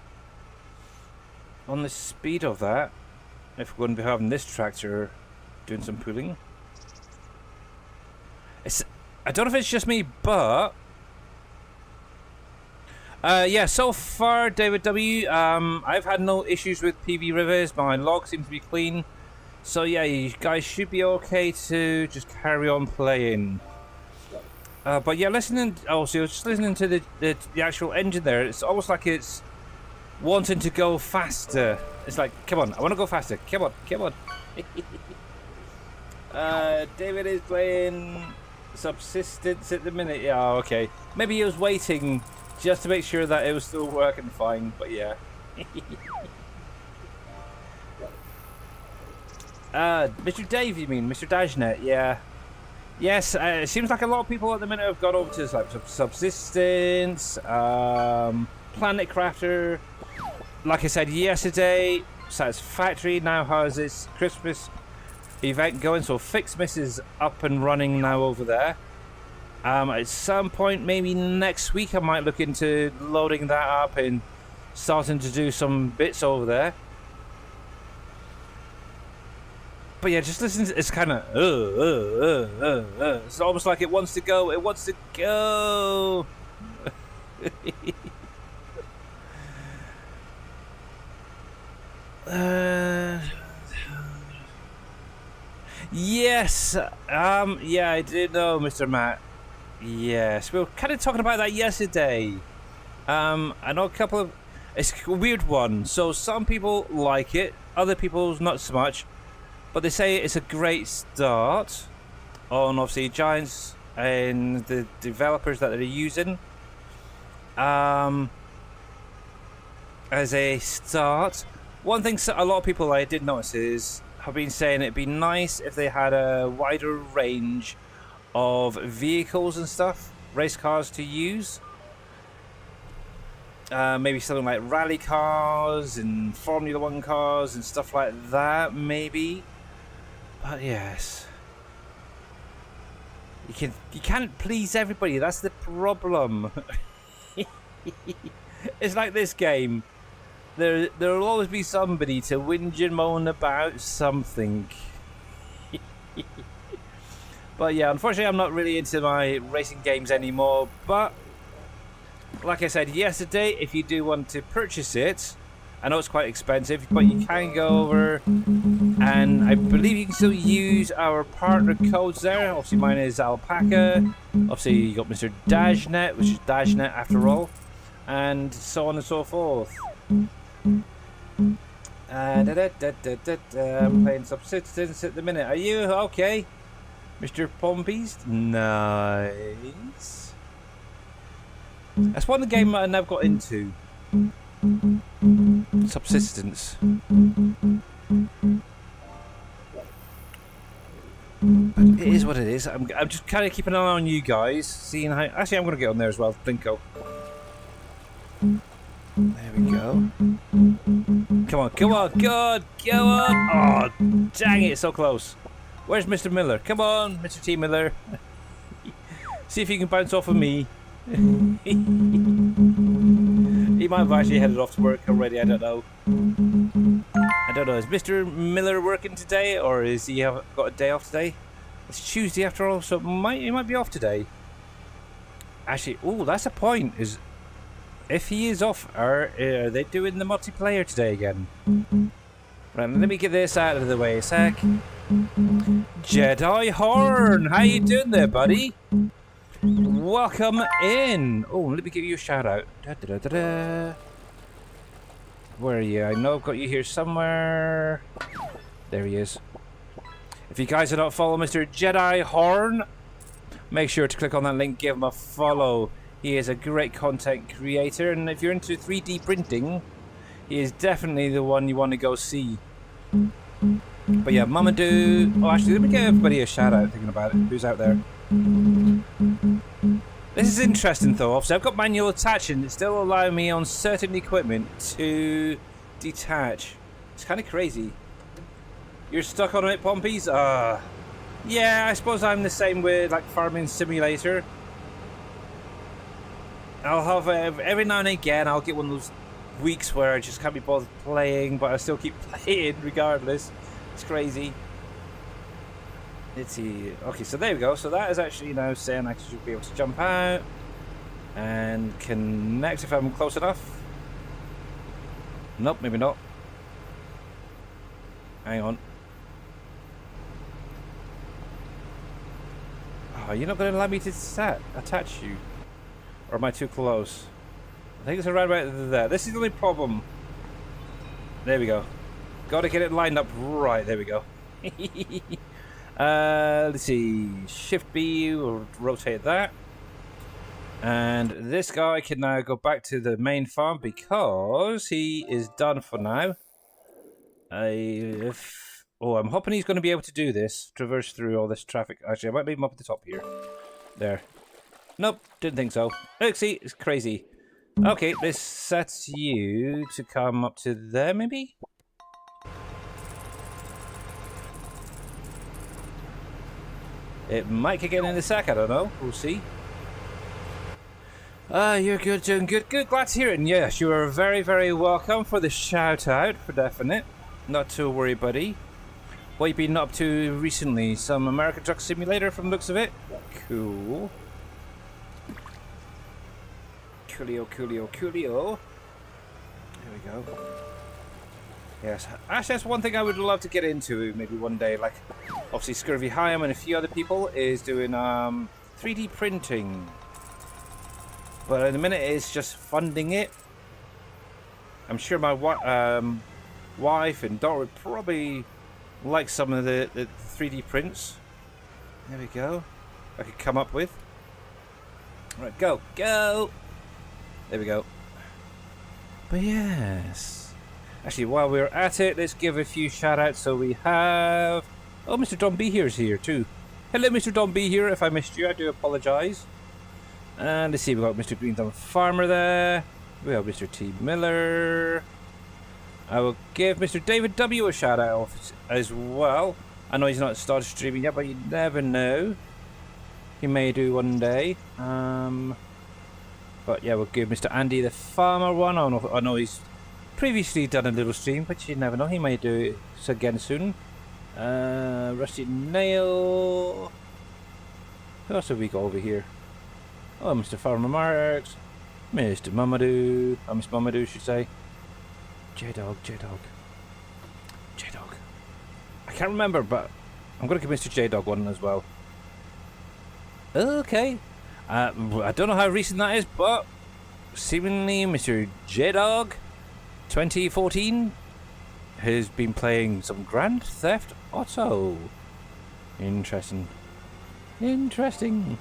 S2: on the speed of that. If we're going to be having this tractor doing some pulling. I don't know if it's just me, but yeah, so far, David W, I've had no issues with PV Rivers. My log seems to be clean. So yeah, you guys should be okay to just carry on playing. But yeah, listening. Oh, so just listening to the actual engine there. It's almost like it's wanting to go faster. It's like, come on, I want to go faster. Come on. David is playing Subsistence at the minute. Yeah, okay. Maybe he was waiting just to make sure that it was still working fine. But yeah. Mr. Dave, you mean? Mr. Dajnet, yeah. Yes, it seems like a lot of people at the minute have got over to like Subsistence, Planet Crafter. Like I said yesterday, Satisfactory now has its Christmas event going, so Fixmas is up and running now over there. At some point, maybe next week, I might look into loading that up and starting to do some bits over there. But yeah, just listen to it's kind of it's almost like it wants to go. It wants to go. Yes. Yeah, I did know, Mr. Matt. Yes, we were kind of talking about that yesterday. I know a couple of. It's a weird one. So some people like it, other people not so much. But they say it's a great start on obviously Giants and the developers that they're using. As a start, one thing a lot of people I did notice is have been saying it'd be nice if they had a wider range of vehicles and stuff, race cars to use. Maybe something like rally cars and Formula 1 cars and stuff like that, maybe. But yes, you can't please everybody. That's the problem. It's like this game. There'll always be somebody to whinge and moan about something. But yeah, unfortunately, I'm not really into my racing games anymore. But like I said yesterday, if you do want to purchase it, I know it's quite expensive, but you can go over, and I believe you can still use our partner codes there. Obviously, mine is Alpaca. Obviously, you got Mr. Dashnet, which is Dashnet after all, and so on and so forth. I'm playing Subsistence at the minute. Are you okay, Mr. Pompies? Nice. That's one of the game I never got into. Subsistence. But it is what it is. I'm just kind of keeping an eye on you guys, seeing how. Actually, I'm going to get on there as well. Blinko. There we go. Come on, come on, God, go on! Oh, dang it, so close. Where's Mr. Miller? Come on, Mr. T. Miller. See if you can bounce off of me. He might have actually headed off to work already, I don't know. I don't know, is Mr. Miller working today, or is he got a day off today? It's Tuesday after all, so he might be off today. Actually, oh, that's a point, is if he is off, are they doing the multiplayer today again? Right, let me get this out of the way a sec. Jedi Horn, how you doing there, buddy? Welcome in. Oh, let me give you a shout out. Da, da, da, da, da. Where are you? I know I've got you here somewhere. There he is. If you guys are not following Mr. Jedi Horn, make sure to click on that link, give him a follow. He is a great content creator, and if you're into 3D printing, he is definitely the one you want to go see. But yeah, Mamadou. Oh, actually, let me give everybody a shout out thinking about it. Who's out there? This is interesting though. Obviously, I've got manual attaching. It's still allowing me on certain equipment to detach. It's kind of crazy. You're stuck on it, Pompies? Yeah, I suppose I'm the same with like Farming Simulator. I'll have every now and again I'll get one of those weeks where I just can't be bothered playing, but I still keep playing regardless. It's crazy. Let's see. Okay, so there we go. So that is actually now saying I should be able to jump out and connect if I'm close enough. Nope, maybe not. Hang on. Oh, you're not going to allow me to attach you? Or am I too close? I think it's around about there. This is the only problem. There we go. Got to get it lined up right. There we go. Let's see. Shift B will rotate that. And this guy can now go back to the main farm because he is done for now. I'm hoping he's going to be able to do this. Traverse through all this traffic. Actually, I might leave him up at the top here. There. Nope, didn't think so. Oopsie, it's crazy. Okay, this sets you to come up to there, maybe? It might kick in a sec, I don't know. We'll see. You're good, doing good. Good, glad to hear it. And yes, you are very, very welcome for the shout out, for definite. Not to worry, buddy. What you been up to recently? Some American Truck Simulator from the looks of it? Cool. Coolio, coolio, coolio. There we go. Yes, actually that's one thing I would love to get into maybe one day, like obviously Scurvy Hyam and a few other people is doing 3D printing. But at the minute it's just funding it. I'm sure my wife and daughter would probably like some of the 3D prints. There we go. I could come up with. Right, go, go. There we go. But yes. Actually, while we're at it, let's give a few shout-outs. So we have... Oh, Mr. Don B here is here too. Hello, Mr. Don B here. If I missed you, I do apologise. And let's see, we've got Mr. Green Thumb Farmer there. We have Mr. T. Miller. I will give Mr. David W a shout-out as well. I know he's not started streaming yet, but you never know. He may do one day. But yeah, we'll give Mr. Andy the Farmer one. I know he's previously done a little stream, but you never know. He may do it again soon. Rusty Nail. Who else have we got over here? Oh, Mr. Farmer Marks. Mr. Mamadou. Oh, Miss Mamadou, should say. J-Dog, J-Dog. J-Dog. I can't remember, but I'm going to give Mr. J-Dog one as well. Okay. I don't know how recent that is, but seemingly Mr. J-Dog 2014 has been playing some Grand Theft Auto. Interesting. Interesting.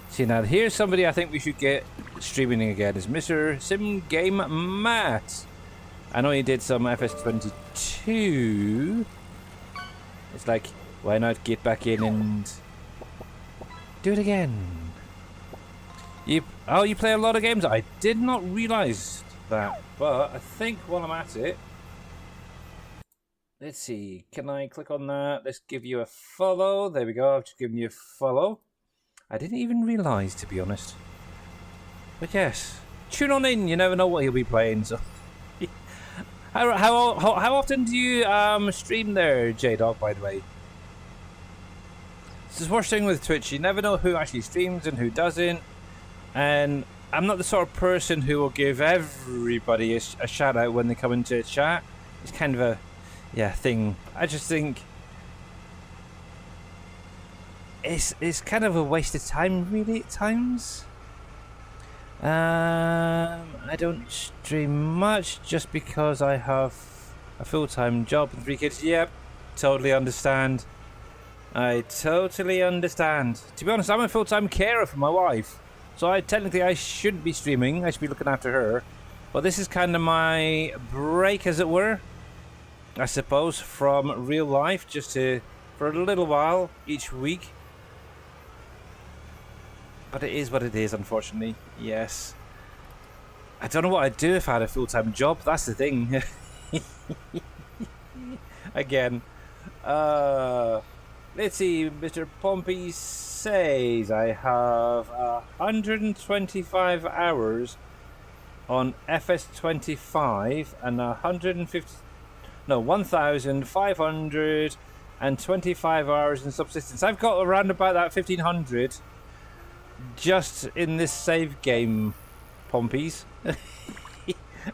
S2: See, now here's somebody I think we should get streaming again, is Mr. Sim Game Matt. I know he did some FS22. It's like, why not get back in and do it again? You play a lot of games? I did not realise that, but I think while I'm at it, let's see, can I click on that? Let's give you a follow. There we go, I've just given you a follow. I didn't even realise, to be honest. But yes, tune on in, you never know what he'll be playing, so... How often do you stream there, J-Dog, by the way? It's the worst thing with Twitch, you never know who actually streams and who doesn't. And I'm not the sort of person who will give everybody a shout out when they come into chat. It's kind of a thing. I just think it's kind of a waste of time, really, at times. I don't stream much just because I have a full-time job and 3 kids. Yep, totally understand. I totally understand. To be honest, I'm a full-time carer for my wife. So technically I shouldn't be streaming, I should be looking after her. But this is kind of my break, as it were, I suppose, from real life, just for a little while each week. But it is what it is, unfortunately, yes. I don't know what I'd do if I had a full-time job, that's the thing. Again. Let's see, Mr. Pompey says I have 125 hours on FS25 and 1,525 hours in subsistence. I've got around about that 1,500 just in this save game, Pompeys.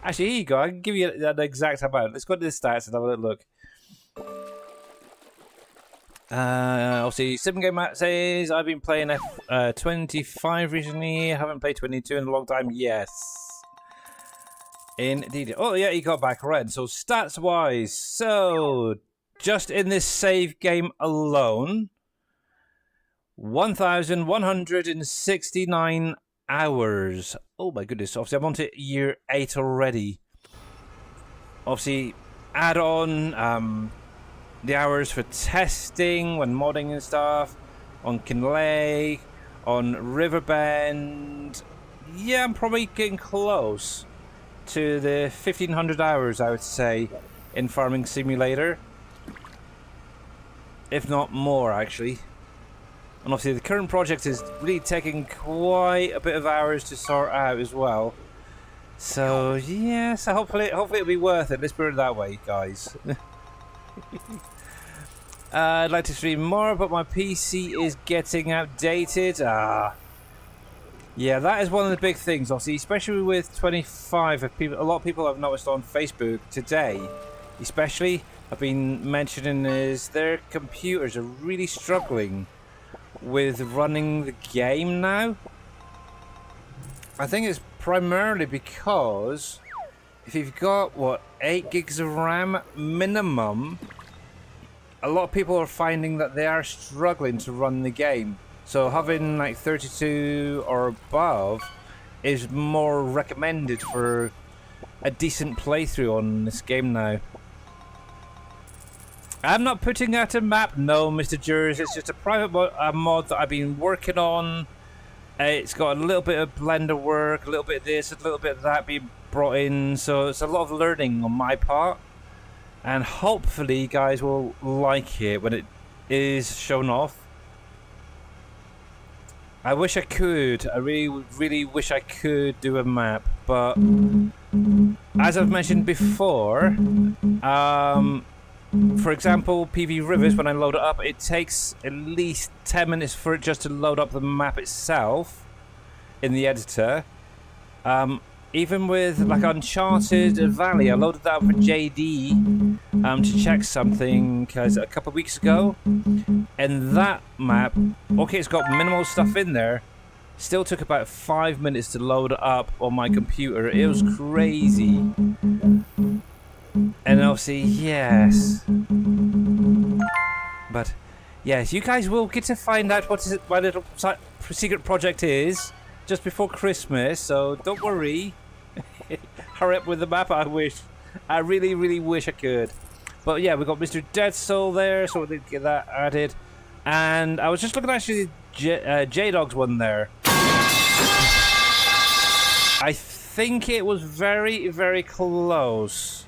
S2: Actually, here you go. I can give you that exact amount. Let's go to the stats and have a little look. I'll see. Sim Game Matt says I've been playing F25 recently. I haven't played 22 in a long time. Yes, indeed. Oh yeah, he got back right. So stats wise, so just in this save game alone, 1,169 hours. Oh my goodness! Obviously, I'm on to year 8 already. Obviously, add on the hours for testing, when modding and stuff, on Kinley, on Riverbend. Yeah, I'm probably getting close to the 1,500 hours, I would say, in Farming Simulator. If not more, actually. And obviously the current project is really taking quite a bit of hours to sort out as well. So, yeah, so hopefully it'll be worth it. Let's put it that way, guys. I'd like to stream more, but my PC is getting outdated. Yeah, that is one of the big things, obviously, especially with 25. A lot of people I've noticed on Facebook today, especially, have been mentioning is their computers are really struggling with running the game now. I think it's primarily because if you've got, what, 8 gigs of RAM minimum, a lot of people are finding that they are struggling to run the game. So having like 32 or above is more recommended for a decent playthrough on this game now. I'm not putting out a map, no, Mr. Jers. It's just a private mod that I've been working on. It's got a little bit of Blender work, a little bit of this, a little bit of that being brought in. So it's a lot of learning on my part. And hopefully you guys will like it when it is shown off. I wish I could. I really wish I could do a map. But as I've mentioned before, for example, PV Rivers, when I load it up, it takes at least 10 minutes for it just to load up the map itself in the editor. Even with like Uncharted Valley, I loaded that up for JD to check something a couple of weeks ago. And that map, okay, it's got minimal stuff in there, still took about 5 minutes to load up on my computer. It was crazy. And obviously, yes. But, yes, you guys will get to find out what my little secret project is just before Christmas, so don't worry. Hurry up with the map, I wish. I really wish I could. But yeah, we've got Mr. Dead Soul there, so we'll get that added. And I was just looking at actually J-Dog's one there. I think it was very close.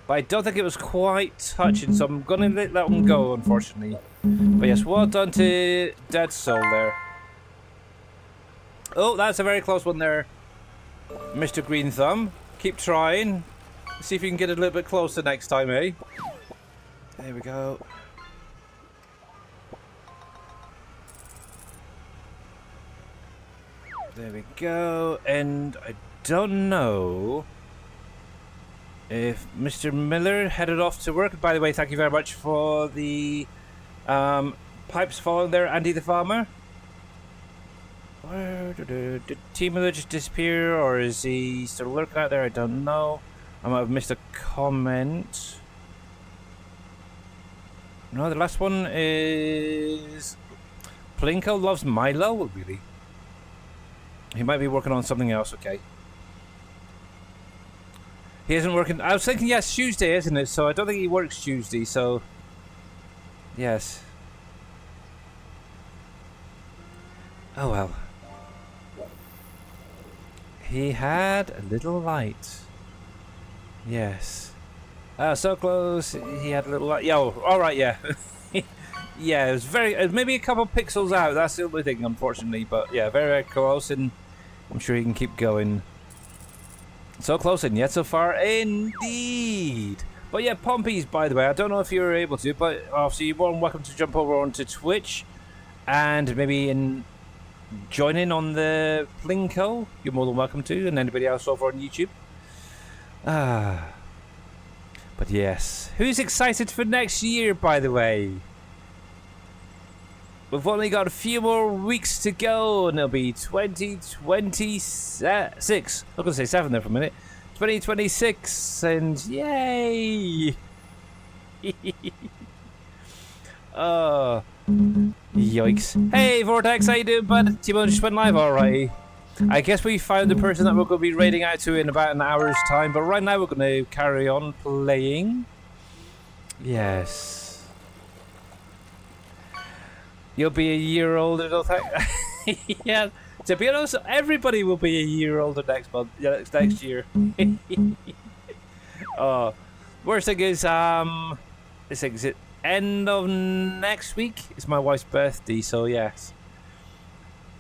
S2: But I don't think it was quite touching, so I'm going to let that one go, unfortunately. But yes, well done to Dead Soul there. Oh, that's a very close one there, Mr. Green Thumb. Keep trying. See if you can get a little bit closer next time, eh? There we go. There we go. And I don't know if Mr. Miller headed off to work. By the way, thank you very much for the pipes following there, Andy the Farmer. Where did Team Miller just disappear, or is he still lurking out there? I don't know. I might have missed a comment. No, the last one is Plinko loves Milo. Really? He might be working on something else. Okay. He isn't working. I was thinking, yes, Tuesday, isn't it? So I don't think he works Tuesday. So yes. Oh well. He had a little light. Yes. So close. He had a little light. Yeah. All right. Yeah. Yeah. It was maybe a couple pixels out. That's the only thing, unfortunately. But yeah, very close, and I'm sure he can keep going. So close and yet so far, indeed. But yeah, Pompeys, by the way, I don't know if you were able to, but obviously you're more than welcome to jump over onto Twitch and maybe join in on the Plinko. You're more than welcome to, and anybody else over on YouTube. But yes, who's excited for next year, by the way? We've only got a few more weeks to go, and it'll be 2026. I was going to say 7 there for a minute. 2026, and yay! Oh, yikes. Hey, Vortex, how you doing, bud? T-Bone just went live, alright. I guess we found the person that we're going to be raiding out to in about an hour's time, but right now we're going to carry on playing. Yes. You'll be a year older, don't think? Yeah. To be honest, everybody will be a year older next month. Yeah, next year. Oh, worst thing is, this thing is it end of next week. It's my wife's birthday, so yes,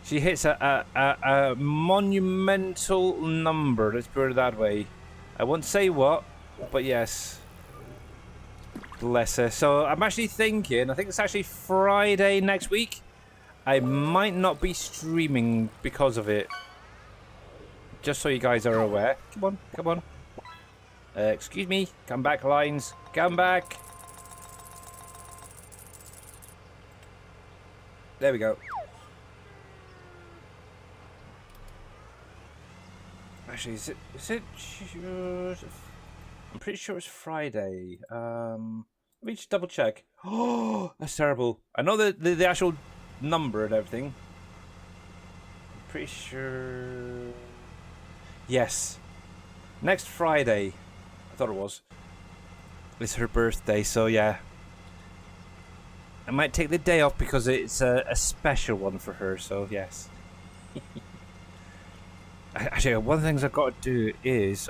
S2: she hits a monumental number. Let's put it that way. I won't say what, but yes. Bless her. So I'm actually thinking, I think it's actually Friday next week. I might not be streaming because of it. Just so you guys are aware. Come on, come on. Excuse me. Come back, lines. Come back. There we go. Actually, is it? I'm pretty sure it's Friday. Let me just double check. Oh, that's terrible. I know the actual number and everything. I'm pretty sure. Yes. Next Friday. I thought it was. It's her birthday, so yeah. I might take the day off because it's a special one for her, so yes. Actually, one of the things I've got to do is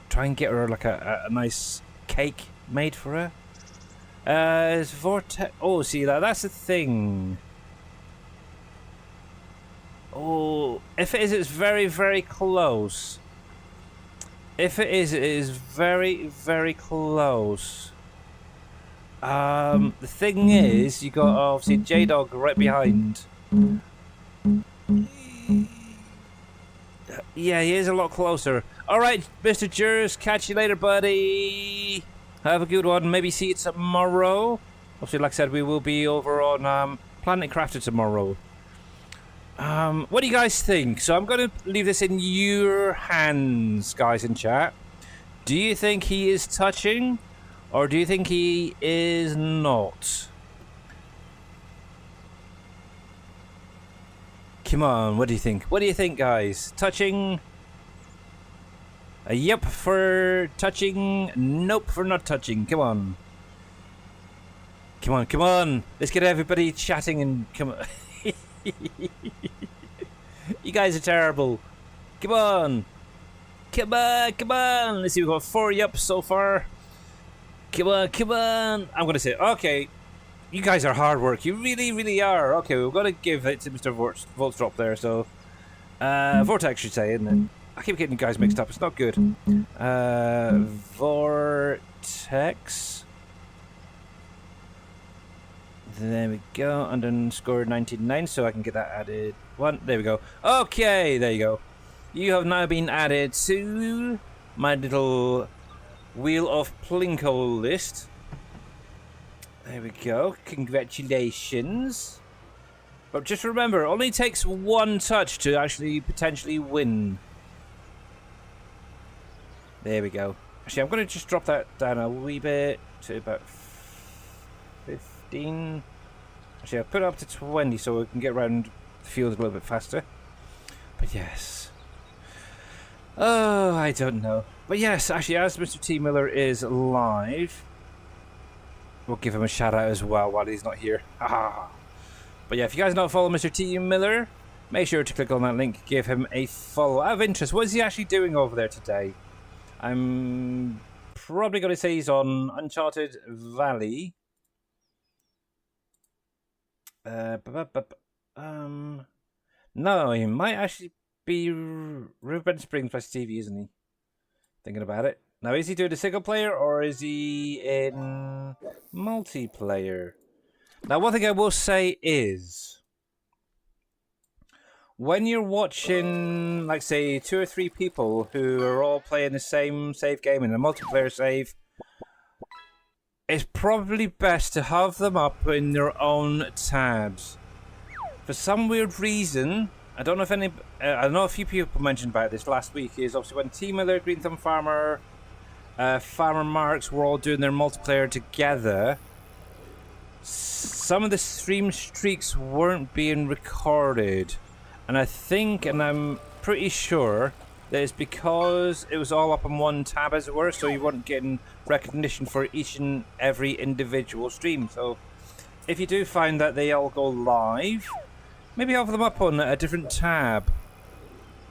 S2: try and get her like a nice cake made for her. It's Vortex. Oh, see that's the thing. Oh, if it is, it's very, very close. If it is very, very close. The thing is, you got obviously J-Dog right behind. Yeah, he is a lot closer. Alright, Mr. Jers, catch you later, buddy. Have a good one. Maybe see you tomorrow. Obviously, like I said, we will be over on Planet Crafter tomorrow. What do you guys think? So I'm going to leave this in your hands, guys in chat. Do you think he is touching? Or do you think he is not? Come on, what do you think? What do you think, guys? Touching? Yep for touching. Nope for not touching. Come on. Come on, come on. Let's get everybody chatting and come on. You guys are terrible. Come on. Come on, come on. Let's see, we've got 4 yups so far. Come on, come on. I'm going to say, okay. You guys are hard work. You really, really are. Okay, we've got to give it to Mr. Voltstrop there. So, Vortex should say, isn't it? I keep getting you guys mixed up. It's not good. Vortex. There we go. Underscore 99. So I can get that added. There we go. Okay, there you go. You have now been added to my little Wheel of Plinko list. There we go. Congratulations. But just remember, it only takes 1 touch to actually potentially win. There we go. Actually, I'm going to just drop that down a wee bit to about 15. Actually, I'll put it up to 20 so we can get around the field a little bit faster. But yes. Oh, I don't know. But yes, actually, as Mr. T. Miller is live, we'll give him a shout out as well while he's not here. But yeah, if you guys don't follow Mr. T. Miller, make sure to click on that link, give him a follow. Out of interest, what is he actually doing over there today? I'm probably going to say he's on Uncharted Valley. No, he might actually be Ruben Springs plus TV, isn't he? Thinking about it. Now, is he doing a single player or is he in multiplayer? Now, one thing I will say is, when you're watching, like, say, 2 or 3 people who are all playing the same save game in a multiplayer save, it's probably best to have them up in their own tabs. For some weird reason, I don't know if I know a few people mentioned about this last week, is obviously when T Miller, Green Thumb Farmer, Farmer Marks were all doing their multiplayer together, some of the stream streaks weren't being recorded. And I think, and I'm pretty sure, that it's because it was all up on one tab, as it were, so you weren't getting recognition for each and every individual stream. So if you do find that they all go live, maybe have them up on a different tab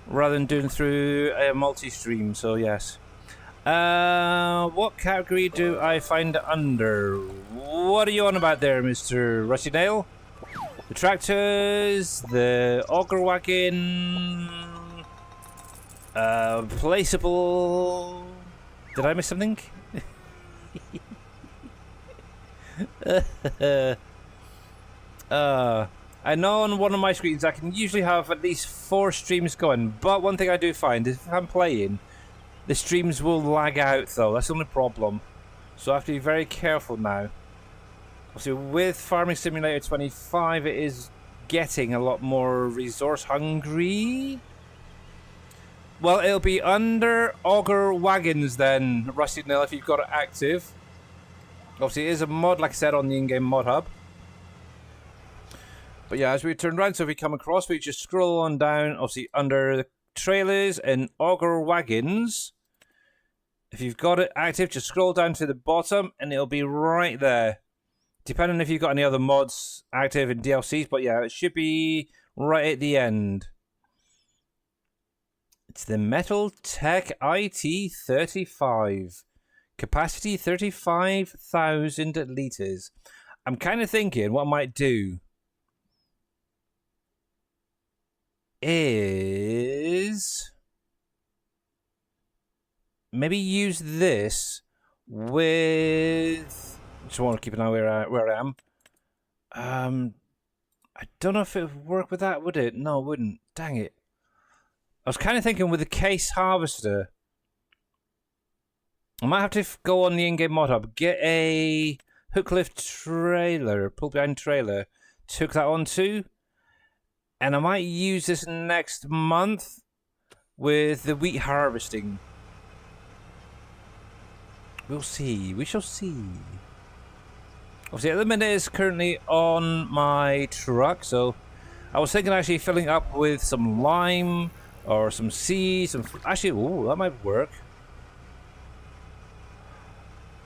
S2: rather than doing through a multi-stream. So yes. What category do I find under? What are you on about there, Mr. Rusty Nail? The tractors, the auger wagon, placeable. Did I miss something? I know on one of my screens I can usually have at least 4 streams going, but one thing I do find is if I'm playing, the streams will lag out though. That's the only problem. So I have to be very careful now. So with Farming Simulator 25, it is getting a lot more resource hungry. Well, it'll be under auger wagons then, Rusty Nail, if you've got it active. Obviously, it is a mod, like I said, on the in-game mod hub. But yeah, as we turn around, so if we come across, we just scroll on down, obviously under the trailers and auger wagons. If you've got it active, just scroll down to the bottom and it'll be right there. Depending if you've got any other mods active in DLCs, but yeah, it should be right at the end. It's the Metal Tech IT35. Capacity 35,000 litres. I'm kind of thinking what I might do is maybe use this with... Just want to keep an eye where I am. I don't know if it would work with that, would it? No, it wouldn't. Dang it. I was kind of thinking with the case harvester. I might have to go on the in-game mod hub, get a hook lift trailer, pull behind trailer, hook that on too. And I might use this next month with the wheat harvesting. We'll see. We shall see. Obviously, at the minute it's currently on my truck, so I was thinking actually filling up with some lime or some seeds. Actually, ooh, that might work.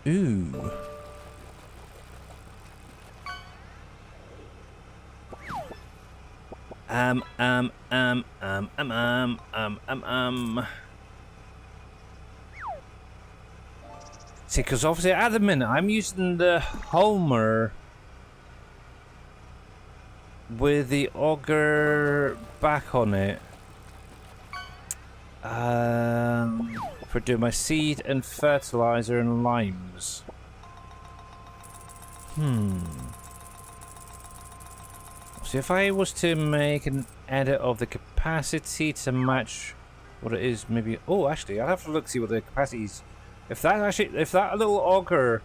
S2: Ooh. See, because obviously at the minute I'm using the Homer with the auger back on it. For doing my seed and fertilizer and limes. So if I was to make an edit of the capacity to match what it is, maybe... Oh, actually, I'll have to look see what the capacity is. If that little auger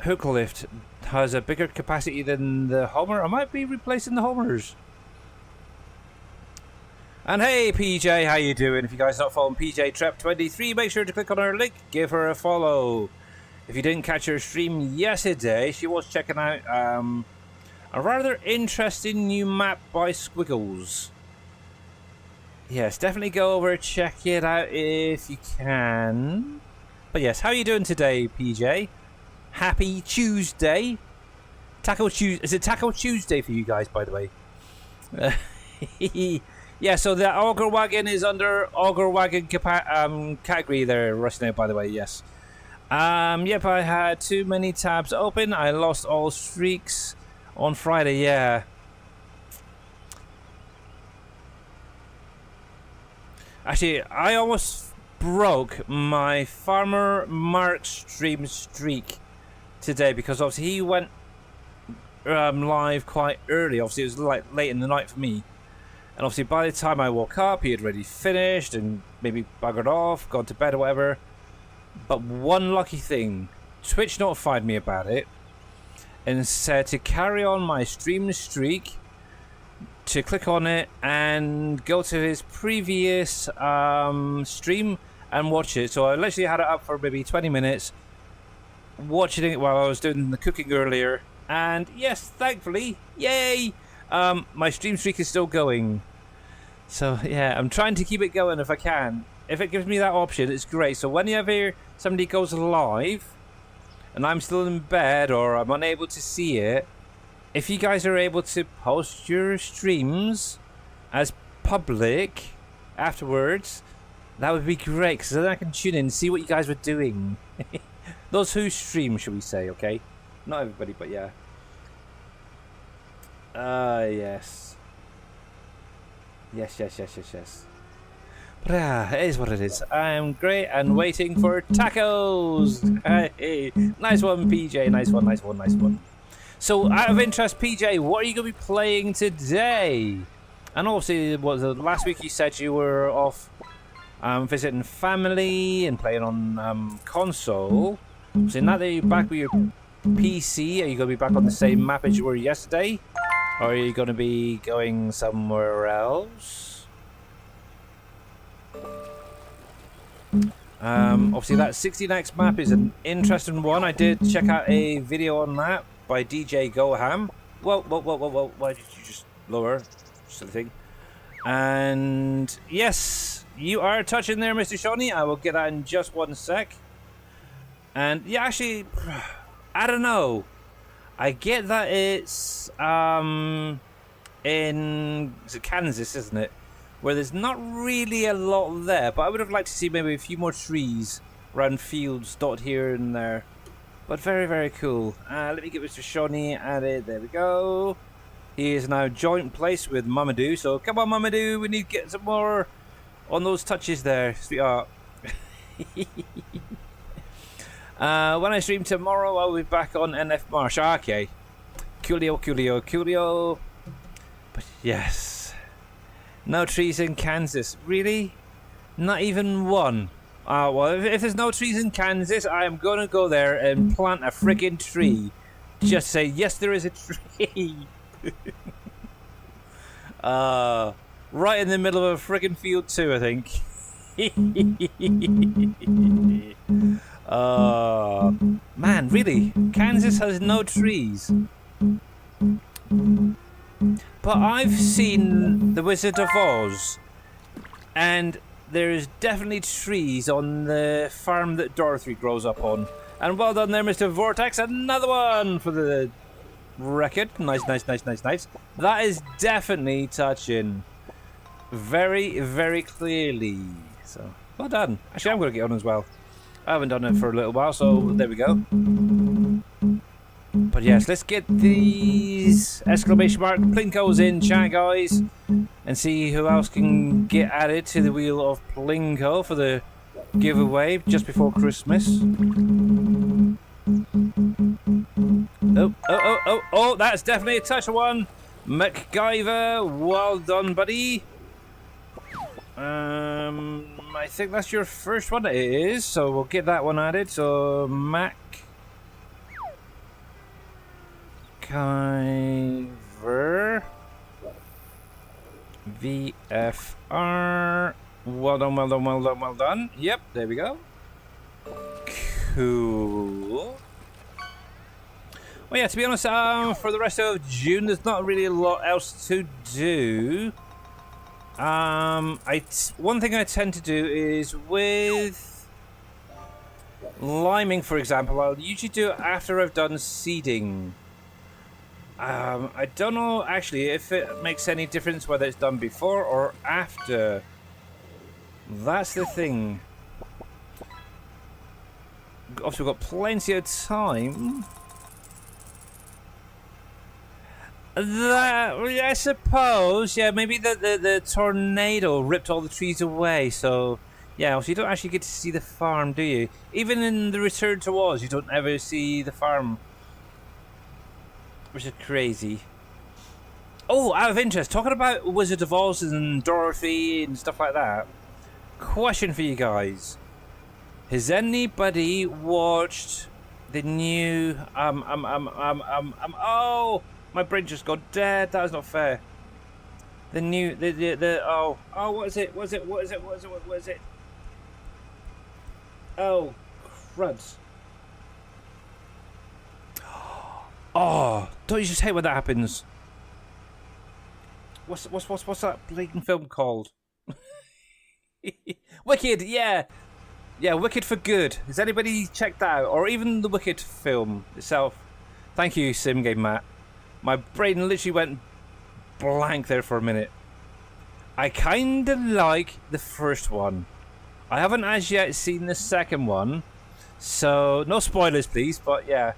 S2: hook lift has a bigger capacity than the Homer, I might be replacing the Homers. And hey PJ, how you doing? If you guys are not following PJ Trep23, make sure to click on her link, give her a follow. If you didn't catch her stream yesterday, she was checking out a rather interesting new map by Squiggles. Yes, definitely go over, check it out if you can. But yes, how are you doing today, PJ? Happy Tuesday. Taco Tuesday. Is it Taco Tuesday for you guys, by the way? Yeah, so the auger wagon is under auger wagon category there, rusting out, by the way, yes. Yep, I had too many tabs open. I lost all streaks on Friday, yeah. Actually, I almost broke my Farmer Mark stream streak today because obviously he went live quite early. Obviously, it was like late in the night for me. And obviously, by the time I woke up, he had already finished and maybe buggered off, gone to bed or whatever. But one lucky thing, Twitch notified me about it and said to carry on my stream streak, to click on it and go to his previous stream and watch it. So I literally had it up for maybe 20 minutes, watching it while I was doing the cooking earlier. And yes, thankfully, yay, my stream streak is still going. So yeah, I'm trying to keep it going if I can. If it gives me that option, it's great. So whenever somebody goes live and I'm still in bed or I'm unable to see it, if you guys are able to post your streams as public afterwards, that would be great, because then I can tune in and see what you guys were doing. Those who stream, should we say, okay? Not everybody, but yeah. Yes. Yes. But yeah, it is what it is. I'm great and waiting for tacos. Hey, nice one, PJ. Nice one. So, out of interest, PJ, what are you going to be playing today? And obviously, last week you said you were off visiting family and playing on console. So now that you're back with your PC, are you going to be back on the same map as you were yesterday? Or are you going to be going somewhere else? Obviously, that 16x map is an interesting one. I did check out a video on that by DJ Goham. Whoa, whoa, whoa, whoa, whoa. Why did you just lower? Silly thing. And yes, you are touching there, Mr. Shawnee. I will get that in just 1 sec. And yeah, actually, I don't know. I get that it's in Kansas, isn't it? Where there's not really a lot there, but I would have liked to see maybe a few more trees around fields dotted here and there. But very, very cool. Let me get Mr. Shawnee added. There we go. He is now joint placed with Mamadou. So come on, Mamadou. We need to get some more on those touches there, sweetheart. When I stream tomorrow, I'll be back on NF Marsh. Okay. Coolio, coolio, coolio. But yes. No trees in Kansas. Really? Not even one? Well, if there's no trees in Kansas, I am going to go there and plant a freaking tree. Just say, yes, there is a tree. Right in the middle of a freaking field too, I think. Man, really? Kansas has no trees. But I've seen The Wizard of Oz, and there's definitely trees on the farm that Dorothy grows up on. And well done there, Mr. Vortex. Another one for the record. Nice, nice, nice, nice, nice. That is definitely touching. Very, very clearly. So, well done. Actually, I'm going to get on as well. I haven't done it for a little while, so there we go. But yes, let's get these exclamation mark Plinkos in chat, guys, and see who else can get added to the wheel of Plinko for the giveaway just before Christmas. Oh, that's definitely a touch one. MacGyver, well done, buddy. I think that's your first one. It is, so we'll get that one added. So MacGyver VFR. Well done, well done, well done, well done. Yep, there we go. Cool. Well, yeah, to be honest, for the rest of June, there's not really a lot else to do. One thing I tend to do is with liming, for example, I'll usually do it after I've done seeding. I don't know actually if it makes any difference whether it's done before or after. That's the thing. Obviously, we've got plenty of time. That, I suppose, yeah, maybe the tornado ripped all the trees away, so yeah, so you don't actually get to see the farm, do you? Even in the Return to Oz, you don't ever see the farm, which is crazy. Oh, out of interest, talking about Wizard of Oz and Dorothy and stuff like that, question for you guys. Has anybody watched the new, oh, my brain just got dead. That is not fair. The new, oh, what is it? What is it? Oh, cruds. Oh, don't you just hate when that happens? What's that blatant film called? Wicked, yeah. Yeah, Wicked for Good. Has anybody checked that out? Or even the Wicked film itself? Thank you, Sim Game Matt. My brain literally went blank there for a minute. I kind of like the first one. I haven't as yet seen the second one. So, no spoilers please, but yeah.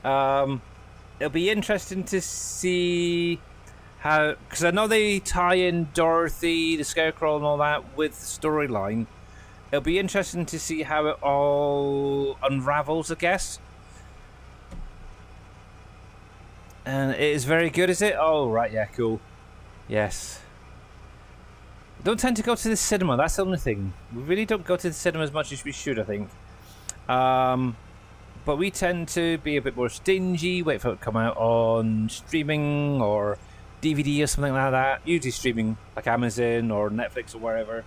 S2: It'll be interesting to see how... Because I know they tie in Dorothy, the Scarecrow and all that with the storyline. It'll be interesting to see how it all unravels, I guess. And it is very good, is it? Oh, right, yeah, cool. Yes. Don't tend to go to the cinema, that's the only thing. We really don't go to the cinema as much as we should, I think. But we tend to be a bit more stingy, wait for it to come out on streaming or DVD or something like that. Usually streaming, like Amazon or Netflix or wherever.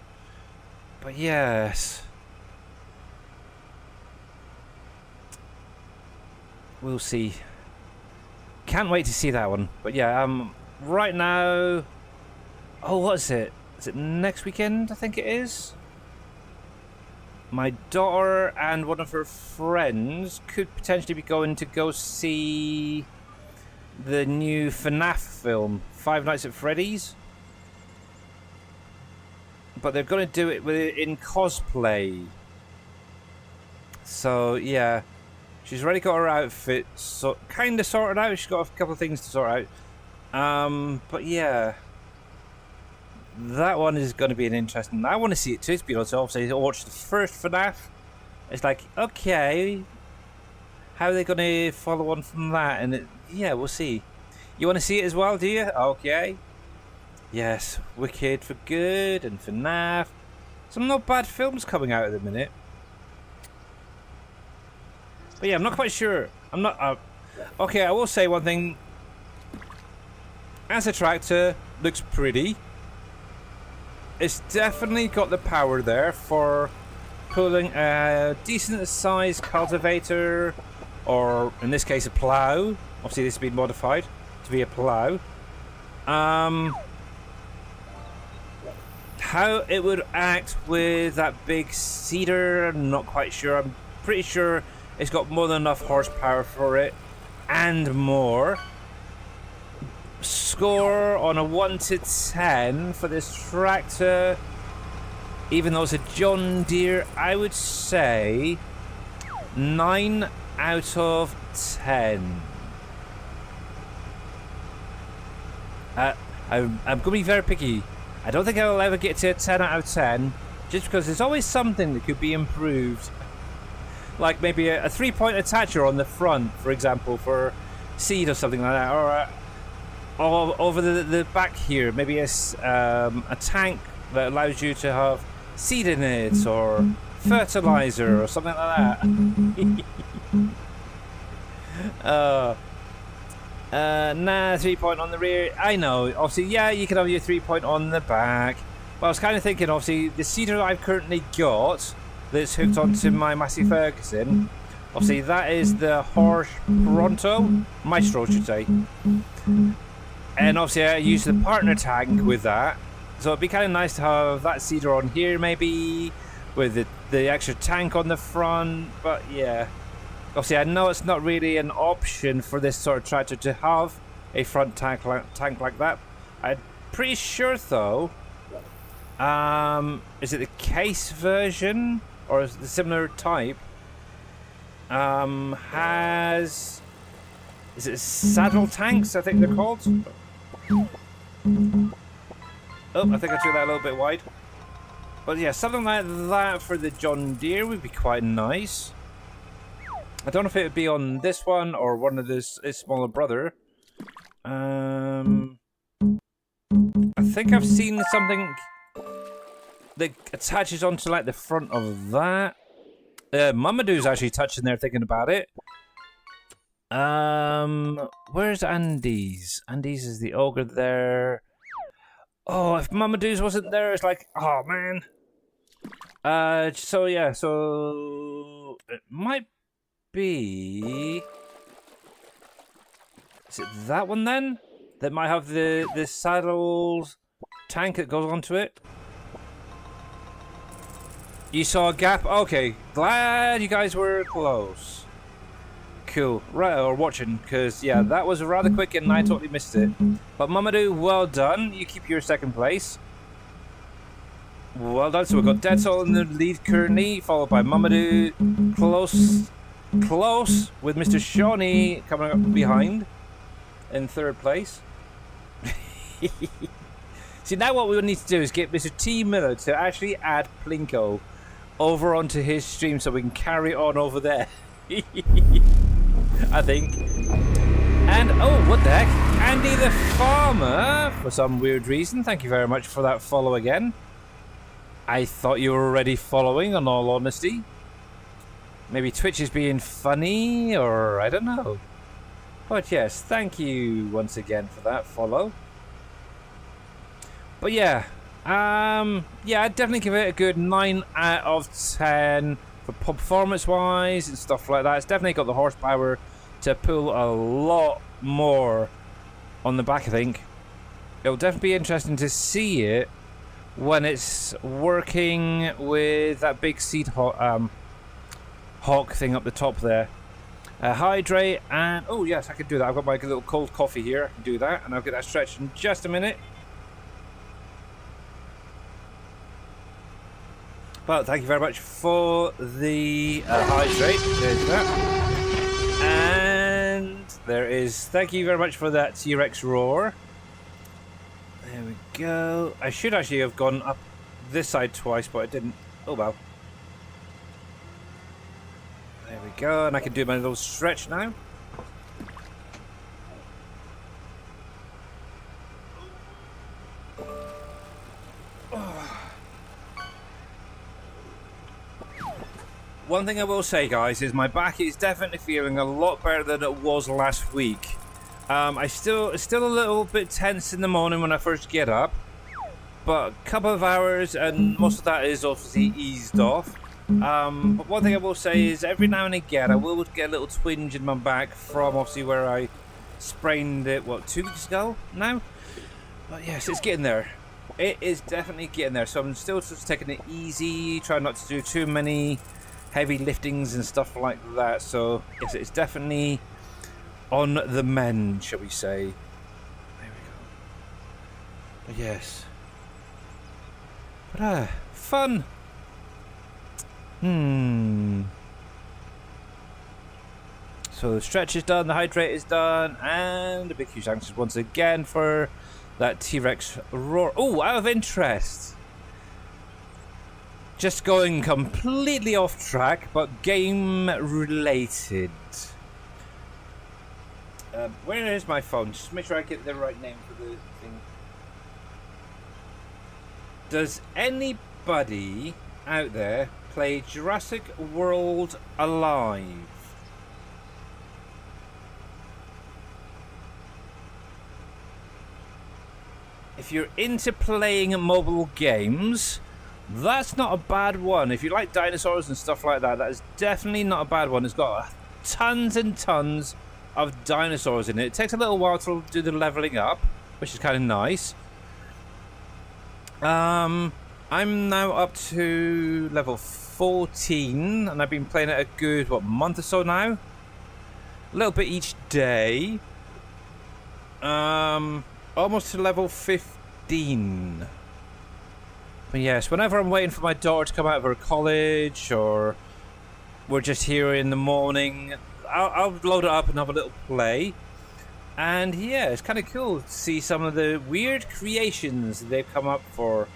S2: But yes. We'll see. can't wait to see that one. But yeah, right now... Oh, what is it? Is it next weekend, I think it is? My daughter and one of her friends could potentially be going to go see the new FNAF film, Five Nights at Freddy's. But they're going to do it in cosplay. So, yeah. She's already got her outfit kind of sorted out. She's got a couple of things to sort out. But, yeah. That one is going to be an interesting... I want to see it too, to be honest. Obviously, I watched the first FNAF. It's like, okay. How are they going to follow on from that? And, yeah, we'll see. You want to see it as well, do you? Okay. Yes, Wicked for good and FNAF. Some not bad films coming out at the minute. But yeah, I'm not quite sure. I'm not... okay, I will say one thing. As a tractor, looks pretty. It's definitely got the power there for pulling a decent sized cultivator, or in this case a plough. Obviously this has been modified to be a plough. How it would act with that big seeder, I'm not quite sure. I'm pretty sure it's got more than enough horsepower for it, and more. Score on a 1 to 10 for this tractor, even though it's a John Deere, I would say 9 out of 10. I'm going to be very picky. I don't think I'll ever get to a 10 out of 10, just because there's always something that could be improved. Like maybe a 3-point attacher on the front, for example, for seed or something like that, or over the back here, maybe a tank that allows you to have seed in it, or fertilizer, or something like that. Nah, 3-point on the rear. I know, obviously, yeah, you can have your 3-point on the back. But I was kind of thinking, obviously, the seeder I've currently got that's hooked onto my Massey Ferguson, obviously, that is the Horse Maestro, I should say. And obviously, I use the partner tank with that. So it'd be kind of nice to have that seeder on here, maybe, with the extra tank on the front. But yeah. Obviously, I know it's not really an option for this sort of tractor to have a front tank like that. I'm pretty sure, though, is it the case version, or is it the similar type, has... Is it saddle tanks, I think they're called? Oh, I think I threw that a little bit wide. But yeah, something like that for the John Deere would be quite nice. I don't know if it would be on this one or one of his smaller brother. I think I've seen something that attaches onto like the front of that. Mamadou's actually touching there thinking about it. Where's Andy's? Andy's is the ogre there. Oh, if Mamadou's wasn't there, it's like, oh man. So yeah, so it might be... Is it that one then? That might have the saddles tank that goes onto it? You saw a gap? Okay, glad you guys were close. Cool. Right, or watching, because yeah, that was rather quick and I totally missed it. But Mamadou, well done. You keep your second place. Well done. So we've got Deadsoul in the lead currently, followed by Mamadou. Close with Mr. Shawnee coming up behind in third place. See, now what we need to do is get Mr. T. Miller to actually add Plinko over onto his stream so we can carry on over there. I think. And, oh, what the heck? Andy the Farmer, for some weird reason. Thank you very much for that follow again. I thought you were already following, in all honesty. Maybe Twitch is being funny, or I don't know. But yes, thank you once again for that follow. But yeah, yeah, I'd definitely give it a good 9 out of 10 for performance-wise and stuff like that. It's definitely got the horsepower to pull a lot more on the back, I think. It'll definitely be interesting to see it when it's working with that big seed hawk thing up the top there. Hydrate and... oh yes, I can do that. I've got my little cold coffee here. I can do that and I'll get that stretched in just a minute. But thank you very much for the hydrate. There's that. And there is... thank you very much for that T-Rex roar. There we go. I should actually have gone up this side twice, but I didn't. Oh well. There we go, and I can do my little stretch now. One thing I will say, guys, is my back is definitely feeling a lot better than it was last week. It's still a little bit tense in the morning when I first get up, but a couple of hours and most of that is obviously eased off. But one thing I will say is every now and again I will get a little twinge in my back from obviously where I sprained it, what, 2 weeks ago now? But yes, it's getting there. It is definitely getting there, so I'm still just taking it easy, trying not to do too many heavy liftings and stuff like that. So yes, it's definitely on the mend, shall we say. There we go. But yes. But fun. So the stretch is done, the hydrate is done, and a big huge thanks once again for that T-Rex roar. Oh, out of interest. Just going completely off track, but game related. Where is my phone? Just make sure I get the right name for the thing. Does anybody out there play Jurassic World Alive? If you're into playing mobile games, that's not a bad one. If you like dinosaurs and stuff like that, that is definitely not a bad one. It's got tons and tons of dinosaurs in it. It takes a little while to do the leveling up, which is kind of nice. I'm now up to level 14, and I've been playing it a good, what, month or so now? A little bit each day. Almost to level 15. But yes, whenever I'm waiting for my daughter to come out of her college, or we're just here in the morning, I'll load it up and have a little play. And yeah, it's kind of cool to see some of the weird creations that they've come up for.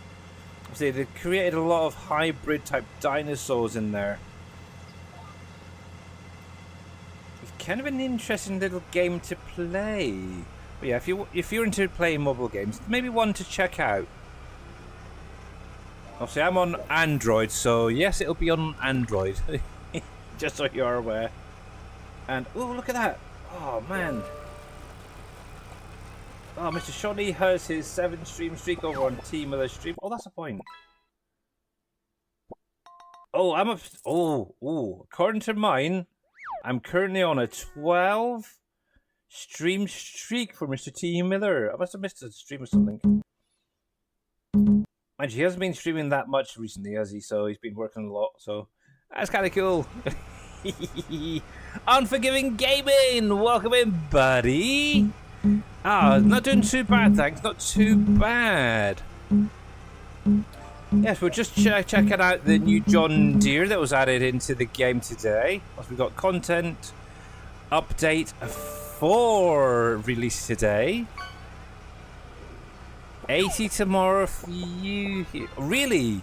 S2: See, they've created a lot of hybrid type dinosaurs in there. It's kind of an interesting little game to play. But yeah, if you're into playing mobile games, maybe one to check out. Obviously, I'm on Android, so yes, it'll be on Android. Just so you're aware. And, oh, look at that. Oh, man. Oh, Mr. Shawnee has his 7 stream streak over on Team of the Stream. Oh, that's a point. Oh, according to mine, I'm currently on a 12 stream streak for Mr. T. Miller. I must have missed a stream or something. And he hasn't been streaming that much recently, has he? So he's been working a lot. So that's kind of cool. Unforgiving Gaming, welcome in, buddy. Not doing too bad, thanks. Not too bad. Yes, we're just checking out the new John Deere that was added into the game today. We've got content update 4 released today. 80 tomorrow for you. Really?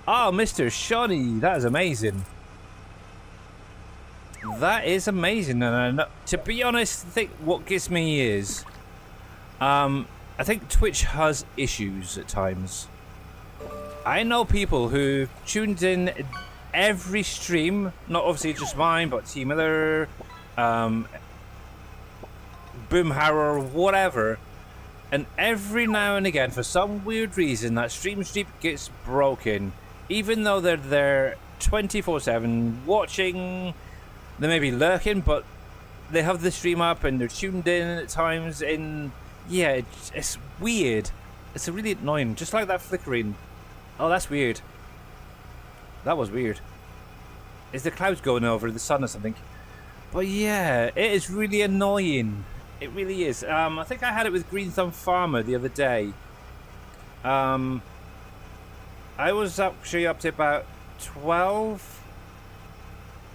S2: Oh, Mr. Shawnee, that is amazing. That is amazing. And to be honest, I think what gets me is, I think Twitch has issues at times. I know people who tuned in every stream, not obviously just mine, but T. Miller, Boomhauer, whatever. And every now and again, for some weird reason, that stream gets broken. Even though they're there 24/7 watching, they may be lurking, but they have the stream up and they're tuned in at times. Yeah, it's weird. It's really annoying. Just like that flickering. Oh, that's weird. That was weird. Is the clouds going over the sun or something? But yeah, it is really annoying. It really is. I think I had it with Green Thumb Farmer the other day. I was actually up to about 12.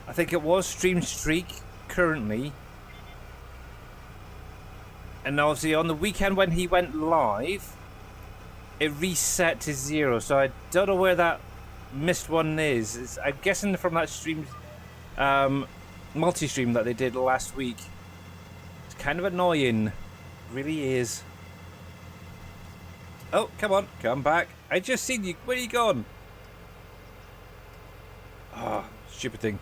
S2: I think it was stream streak currently. And obviously on the weekend when he went live, it reset to 0. So I don't know where that missed one is. I'm guessing from that stream, multi-stream that they did last week. It's kind of annoying. It really is. Oh, come on, come back. I just seen you. Where are you gone? Oh, stupid thing.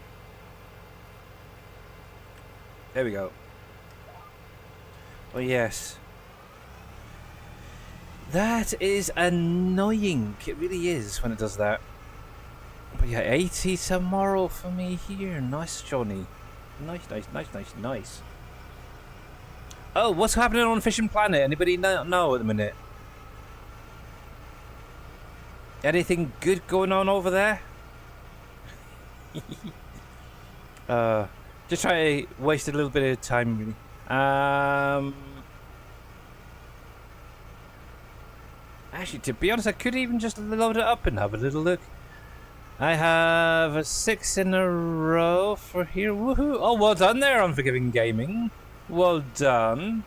S2: There we go. Oh, yes. That is annoying. It really is when it does that. But yeah, 80 tomorrow for me here. Nice, Johnny. Nice, nice, nice, nice, nice. Oh, what's happening on Fishing Planet? Anybody know at the minute? Anything good going on over there? Just try to waste a little bit of time, really. Actually, to be honest, I could even just load it up and have a little look. I have a 6 in a row for here. Woohoo! Oh, well done there, Unforgiving Gaming. Well done.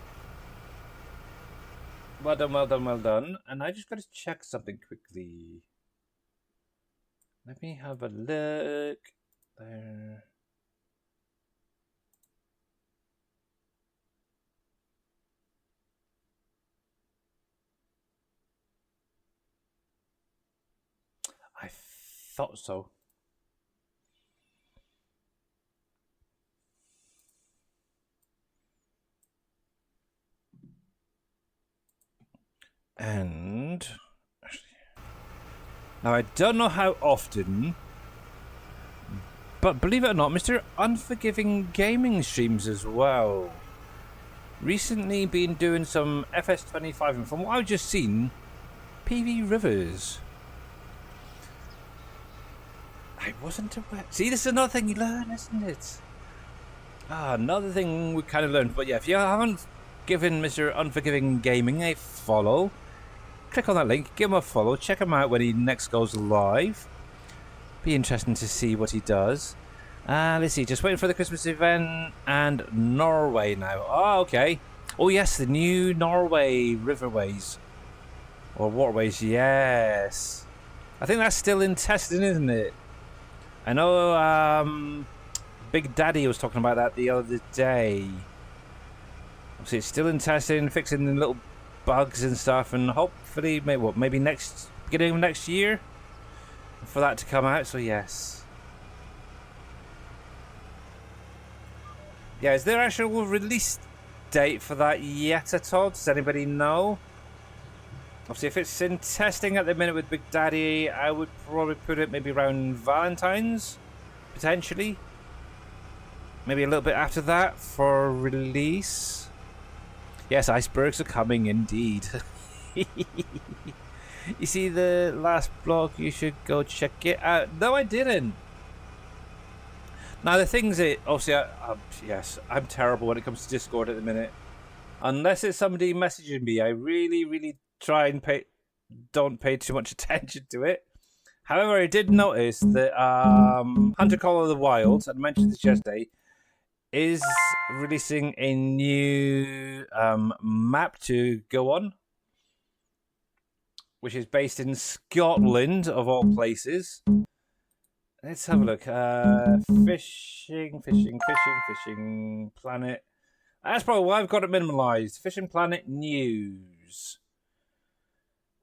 S2: Well done, well done, well done. And I just got to check something quickly. Let me have a look. There. I thought so. And now I don't know how often, but believe it or not, Mr. Unforgiving Gaming streams as well. Recently been doing some FS25, and from what I've just seen, PV Rivers. I wasn't aware. See, this is another thing you learn, isn't it? Another thing we kind of learned. But yeah, if you haven't given Mr. Unforgiving Gaming a follow, click on that link, give him a follow, check him out when he next goes live. Be interesting to see what he does. Let's see, just waiting for the Christmas event and Norway now. Oh, okay. Oh yes, the new Norway riverways or waterways. Yes, I think that's still in testing, isn't it? I know Big Daddy was talking about that the other day. Obviously, it's still in testing, fixing the little bugs and stuff, and hopefully, maybe beginning of next year for that to come out. So yes. Yeah, is there actual release date for that yet at all? Does anybody know? Obviously, if it's in testing at the minute with Big Daddy, I would probably put it maybe around Valentine's, potentially. Maybe a little bit after that for release. Yes, icebergs are coming indeed. You see the last blog? You should go check it out. No, I didn't. Now the things that obviously, yes, I'm terrible when it comes to Discord at the minute. Unless it's somebody messaging me, I really try and don't pay too much attention to it. However, I did notice that Hunter Call of the Wild, I mentioned this yesterday, is releasing a new map to go on, which is based in Scotland, of all places. Let's have a look. Fishing Planet. That's probably why I've got it minimalized. Fishing Planet News.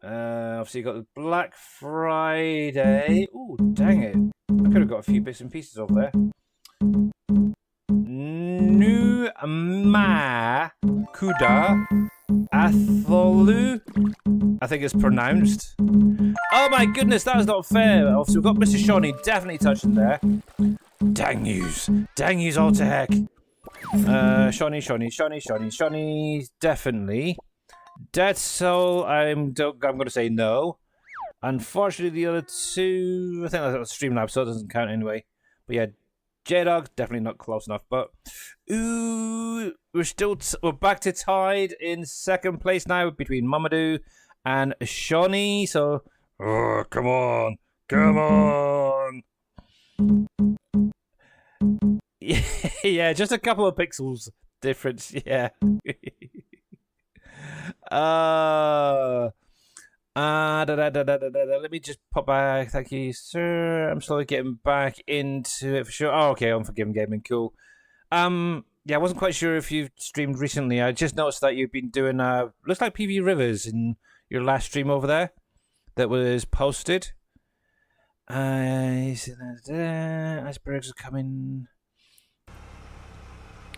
S2: Obviously, you got the Black Friday. Oh, dang it. I could have got a few bits and pieces over there. Nu Ma Kuda Atholu, I think it's pronounced. Oh my goodness, that is not fair. Obviously, we've got Mr. Shawnee definitely touching there. Dang news all to heck. Shawnee, definitely. Dead Soul, I'm going to say no. Unfortunately, the other two, I think that's Streamlabs, so it doesn't count anyway. But yeah, J-Dog, definitely not close enough. But ooh, we're back to tied in second place now between Mamadou and Shawnee. So, oh, come on. Yeah, just a couple of pixels difference. Yeah. Let me just pop back. Thank you, sir. I'm slowly getting back into it for sure. Oh, okay, Unforgiven Gaming, cool. Yeah, I wasn't quite sure if you've streamed recently. I just noticed that you've been doing looks like PV Rivers in your last stream over there that was posted. Icebergs are coming.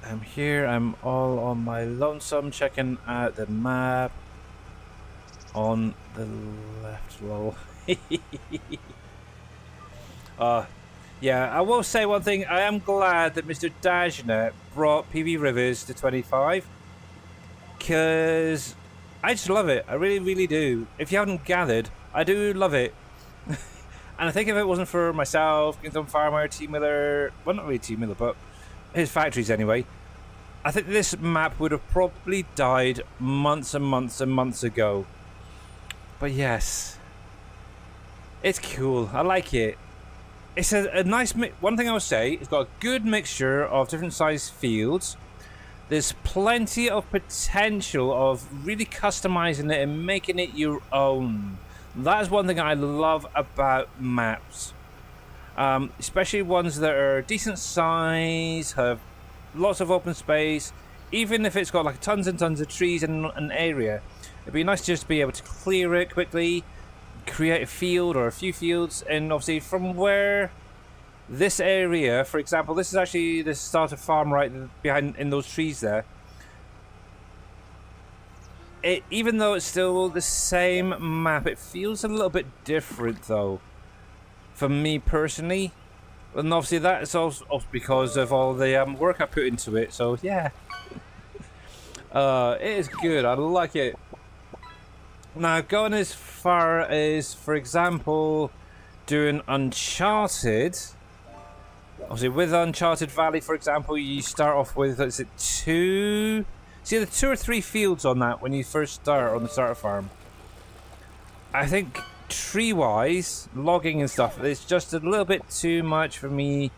S2: I'm here. I'm all on my lonesome, checking out the map on the left. Lol. Yeah, I will say one thing. I am glad that Mr. Dajnet brought PV Rivers to 25, because I just love it. I really, really do. If you haven't gathered, I do love it. And I think if it wasn't for myself, Kingdom Farmer, T Miller, well, not really T Miller, but his factories anyway, I think this map would have probably died months and months and months ago. But yes, it's cool. I like it. It's a nice one thing I would say, it's got a good mixture of different size fields. There's plenty of potential of really customizing it and making it your own. That is one thing I love about maps. Especially ones that are decent size, have lots of open space. Even if it's got like tons and tons of trees in an area, it'd be nice just to be able to clear it quickly, create a field or a few fields, and obviously from where this area, for example, this is actually the starter farm right behind in those trees there. Even though it's still the same map, it feels a little bit different though, for me personally. And obviously that is also because of all the work I put into it, so yeah. It is good, I like it. Now, going as far as, for example, doing Uncharted. Obviously, with Uncharted Valley, for example, you start off with, is it 2? See, the 2 or 3 fields on that when you first start on the starter farm. I think tree-wise, logging and stuff, it's just a little bit too much for me,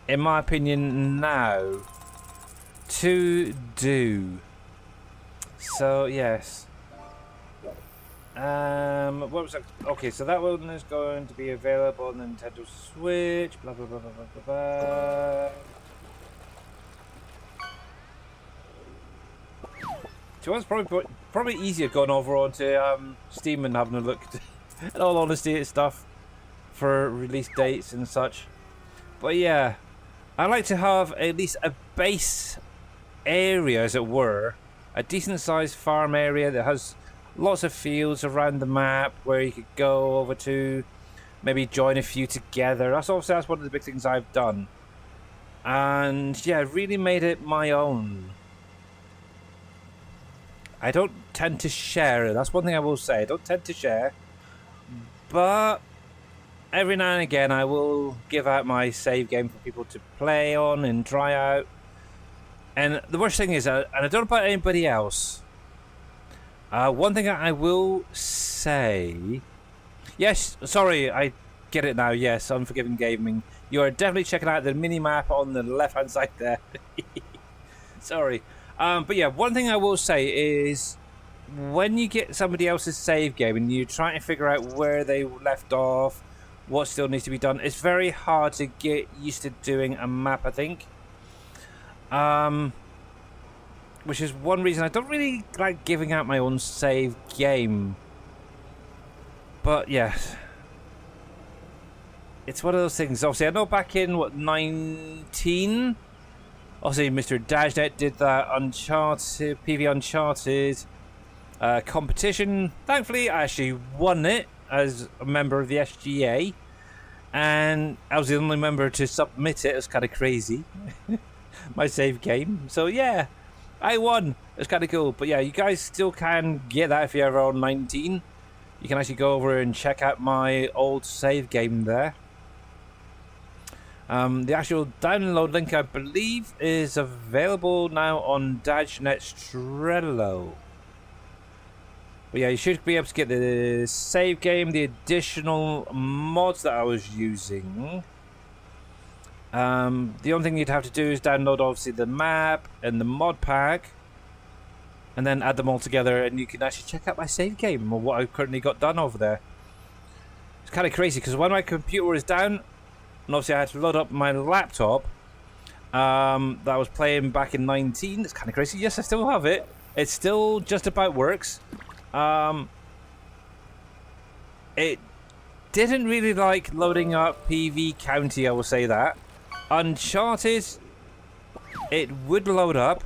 S2: in my opinion, now to do. So, yes. What was that? Okay, so that one is going to be available on the Nintendo Switch. Blah blah blah blah blah blah. So it's probably easier going over onto Steam and having a look. In all honesty, at stuff for release dates and such. But yeah, I like to have at least a base area, as it were, a decent sized farm area that has lots of fields around the map where you could go over to, maybe join a few together. That's one of the big things I've done. And yeah, really made it my own. I don't tend to share. That's one thing I will say. I don't tend to share. But every now and again I will give out my save game for people to play on and try out. And the worst thing is, and I don't know about anybody else, one thing I will say... Yes, sorry, I get it now. Yes, Unforgiven Gaming. You are definitely checking out the mini-map on the left-hand side there. Sorry. But yeah, one thing I will say is, when you get somebody else's save game and you're trying to figure out where they left off, what still needs to be done, it's very hard to get used to doing a map, I think. Which is one reason I don't really like giving out my own save game. But yeah, it's one of those things. Obviously, I know back in, what, 19? Obviously, Mr. Dajnet did that Uncharted, PV Uncharted competition. Thankfully, I actually won it as a member of the SGA. And I was the only member to submit it. It was kind of crazy. my save game. So yeah, I won. It's kind of cool. But yeah, you guys still can get that if you're ever on 19. You can actually go over and check out my old save game there. The actual download link, I believe, is available now on DadgeNet's Trello. But yeah, you should be able to get the save game, the additional mods that I was using. The only thing you'd have to do is download, obviously, the map and the mod pack, and then add them all together, and you can actually check out my save game, or what I've currently got done over there. It's kind of crazy, because when my computer was down, and obviously I had to load up my laptop that I was playing back in 19. It's kind of crazy. Yes, I still have it. It still just about works. It didn't really like loading up PV County, I will say that. Uncharted, it would load up,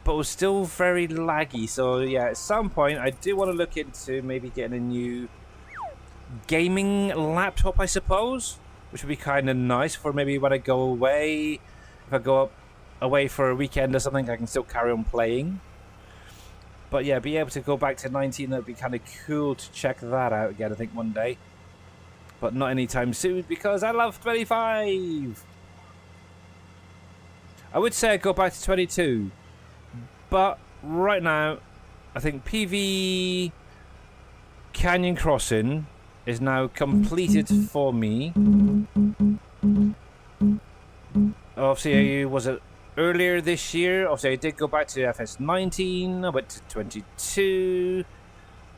S2: but was still very laggy. So yeah, at some point I do want to look into maybe getting a new gaming laptop, I suppose, which would be kind of nice for maybe when I go away. If I go away for a weekend or something, I can still carry on playing. But yeah, be able to go back to 19, that would be kind of cool to check that out again, I think, one day. But not anytime soon, because I love 25! I would say I'd go back to 22. But right now, I think PV Canyon Crossing is now completed for me. Obviously, was it earlier this year? Obviously, I did go back to FS19. I went to 22,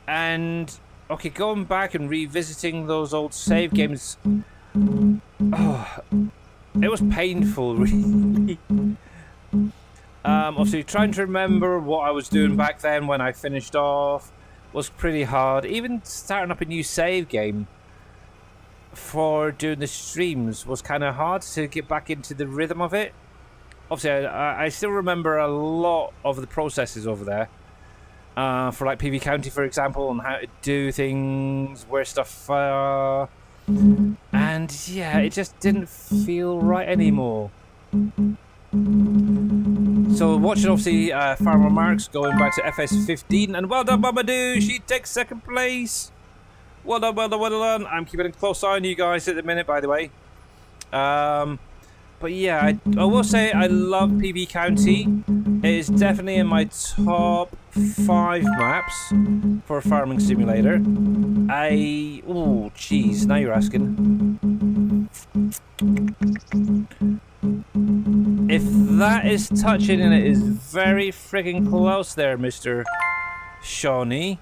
S2: and okay, going back and revisiting those old save games. Oh, it was painful, really. Obviously, trying to remember what I was doing back then when I finished off was pretty hard. Even starting up a new save game for doing the streams was kind of hard to get back into the rhythm of it. Obviously, I still remember a lot of the processes over there. For like PV County, for example, on how to do things, where stuff are. And yeah, it just didn't feel right anymore. So watching, obviously, Farmer Marks going back to FS15, and well done, Mamadou, she takes second place. Well done, well done, well done. I'm keeping a close eye on you guys at the minute, by the way. But yeah, I will say I love PV County. It is definitely in my top 5 maps for a farming simulator. Oh, jeez, now you're asking. If that is touching, and it is very friggin' close there, Mr. Shawnee.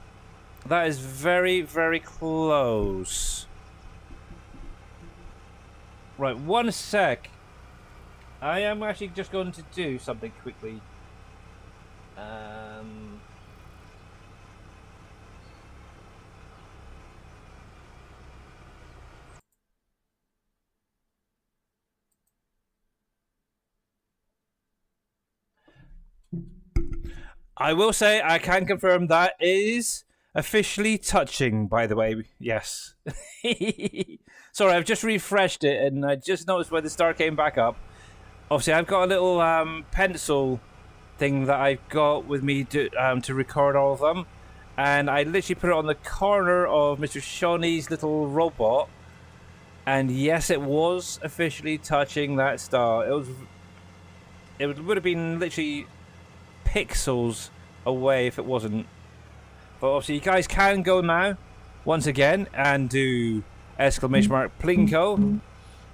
S2: That is very, very close. Right, one sec. I am actually just going to do something quickly. I will say I can confirm that is officially touching, by the way. Yes. Sorry, I've just refreshed it and I just noticed where the star came back up. Obviously, I've got a little pencil thing that I've got with me to record all of them. And I literally put it on the corner of Mr. Shawnee's little robot. And yes, it was officially touching that star. It would have been literally pixels away if it wasn't. But obviously, you guys can go now, once again, and do !Plinko.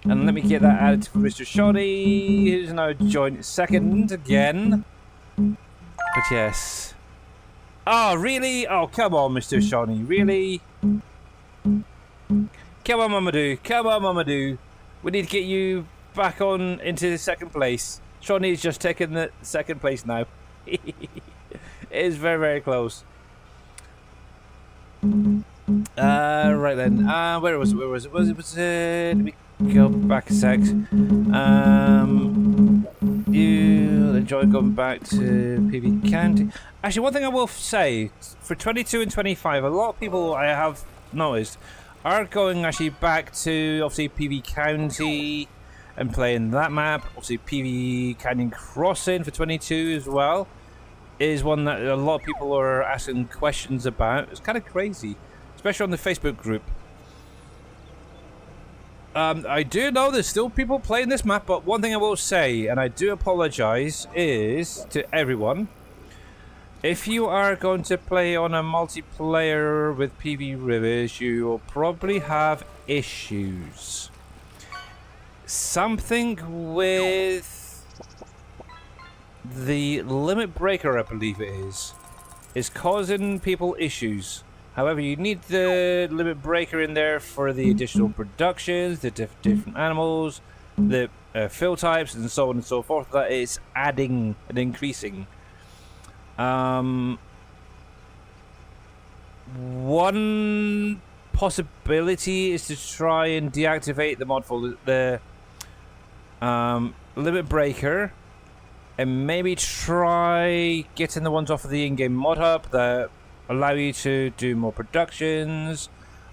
S2: And let me get that added for Mr. Shoddy, who's now joined second again. But yes. Oh, really? Oh, come on, Mr. Shoddy. Really? Come on, Mamadou. Come on, Mamadou. We need to get you back on into second place. Shawnee's just taken the second place now. It is very, very close. Right then. Where was it? Let me go back a sec. You enjoy going back to PV County. Actually, one thing I will say, for 22 and 25, a lot of people I have noticed are going actually back to, obviously, PV County and playing that map. Obviously, PV Canyon Crossing for 22 as well is one that a lot of people are asking questions about. It's kind of crazy, especially on the Facebook group. I do know there's still people playing this map, but one thing I will say, and I do apologize, is to everyone, if you are going to play on a multiplayer with PV Rivers, you will probably have issues. Something with the limit breaker, I believe it is causing people issues. However, you need the limit breaker in there for the additional productions, the different animals, the fill types, and so on and so forth. That is adding and increasing. One possibility is to try and deactivate the mod for the limit breaker, and maybe try getting the ones off of the in-game mod hub that allow you to do more productions,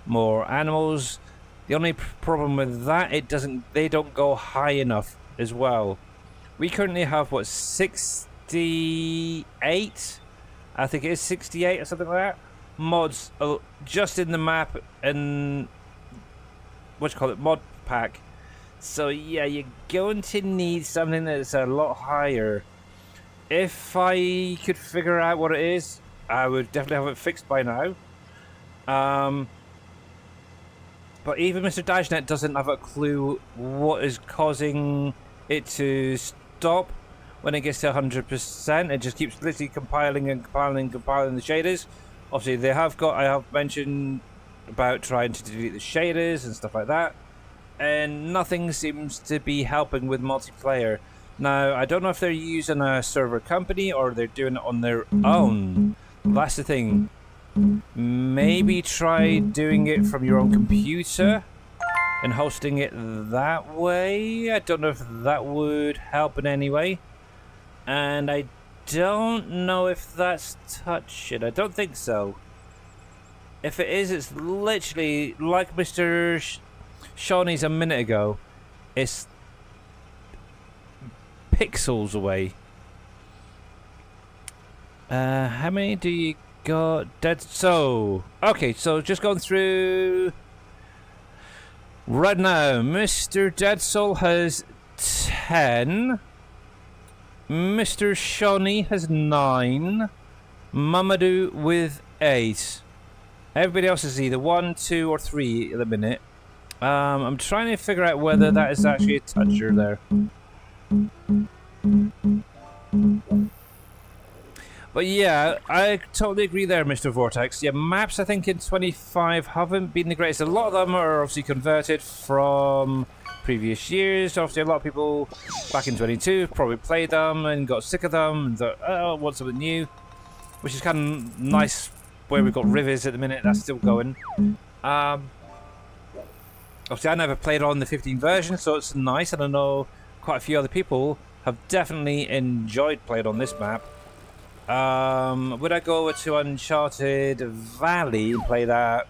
S2: more animals. The only problem with that, they don't go high enough as well. We currently have what, 68? I think it is 68 or something like that. Mods just in the map and mod pack. So yeah, you're going to need something that's a lot higher. If I could figure out what it is, I would definitely have it fixed by now. But even Mr. Dashnet doesn't have a clue what is causing it to stop when it gets to 100%. It just keeps literally compiling and compiling and compiling the shaders. Obviously, I have mentioned about trying to delete the shaders and stuff like that, and nothing seems to be helping with multiplayer. Now, I don't know if they're using a server company or they're doing it on their own. That's the thing. Maybe try doing it from your own computer and hosting it that way. I don't know if that would help in any way. And I don't know if that's touching. I don't think so. If it is, it's literally like Mr. Shawnee's a minute ago. It's pixels away. How many do you got? Okay, so just going through right now. Mr. Dead Soul has 10. Mr. Shawnee has 9. Mamadou with 8. Everybody else is either 1, 2, or 3 at the minute. I'm trying to figure out whether that is actually a toucher there. But yeah, I totally agree there, Mr. Vortex. Yeah, maps I think in 25 haven't been the greatest. A lot of them are obviously converted from previous years. Obviously, a lot of people back in 22 probably played them and got sick of them and thought, oh, I want something new. Which is kind of nice where we've got Rivers at the minute. That's still going. Obviously, I never played on the 15 version, so it's nice. And I know quite a few other people have definitely enjoyed playing on this map. Would I go over to Uncharted Valley and play that?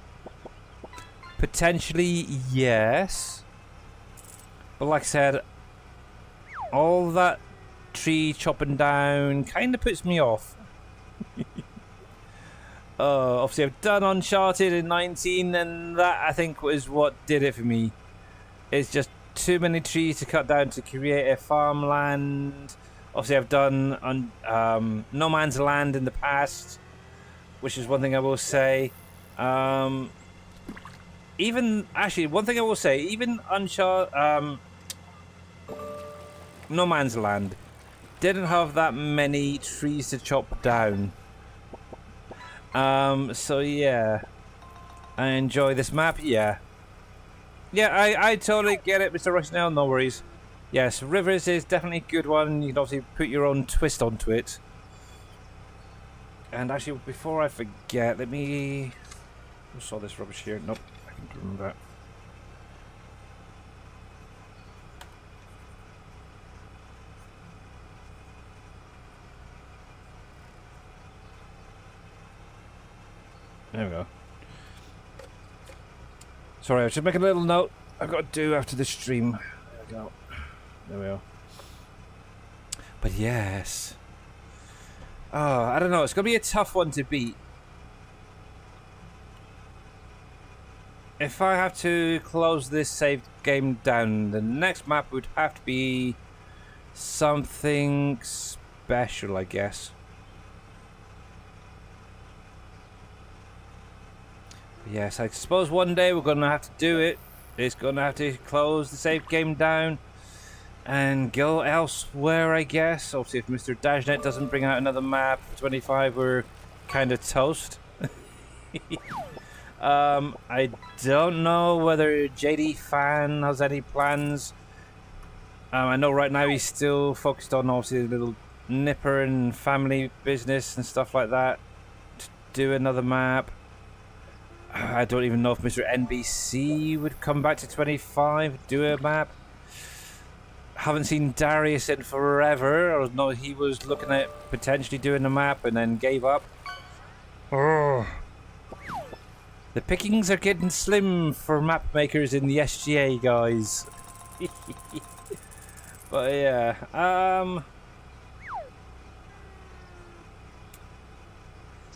S2: Potentially, yes. But like I said, all that tree chopping down kind of puts me off. Obviously, I've done Uncharted in 19, and that I think was what did it for me. It's just too many trees to cut down to create a farmland. Obviously, I've done No Man's Land in the past, which is one thing I will say. Even actually, one thing I will say, even No Man's Land didn't have that many trees to chop down. So yeah, I enjoy this map. Yeah, I totally get it, Mr. Rushnell. No worries. Yes, Rivers is definitely a good one. You can obviously put your own twist onto it. And actually, before I forget, let me... I saw this rubbish here. Nope, I can remember that. There we go. Sorry, I was just making a little note I've got to do after the stream. There we go. There we are. But yes. Oh, I don't know. It's going to be a tough one to beat. If I have to close this save game down, the next map would have to be something special, I guess. But yes, I suppose one day we're going to have to do it. It's going to have to close the save game down and go elsewhere, I guess. Obviously, if Mr. Dashnet doesn't bring out another map for 25, we're kind of toast. I don't know whether JD Fan has any plans. I know right now he's still focused on obviously the little nipper and family business and stuff like that. To do another map. I don't even know if Mr. NBC would come back to 25, do a map. Haven't seen Darius in forever. I know he was looking at potentially doing a map and then gave up. Oh. The pickings are getting slim for map makers in the SGA, guys. But yeah,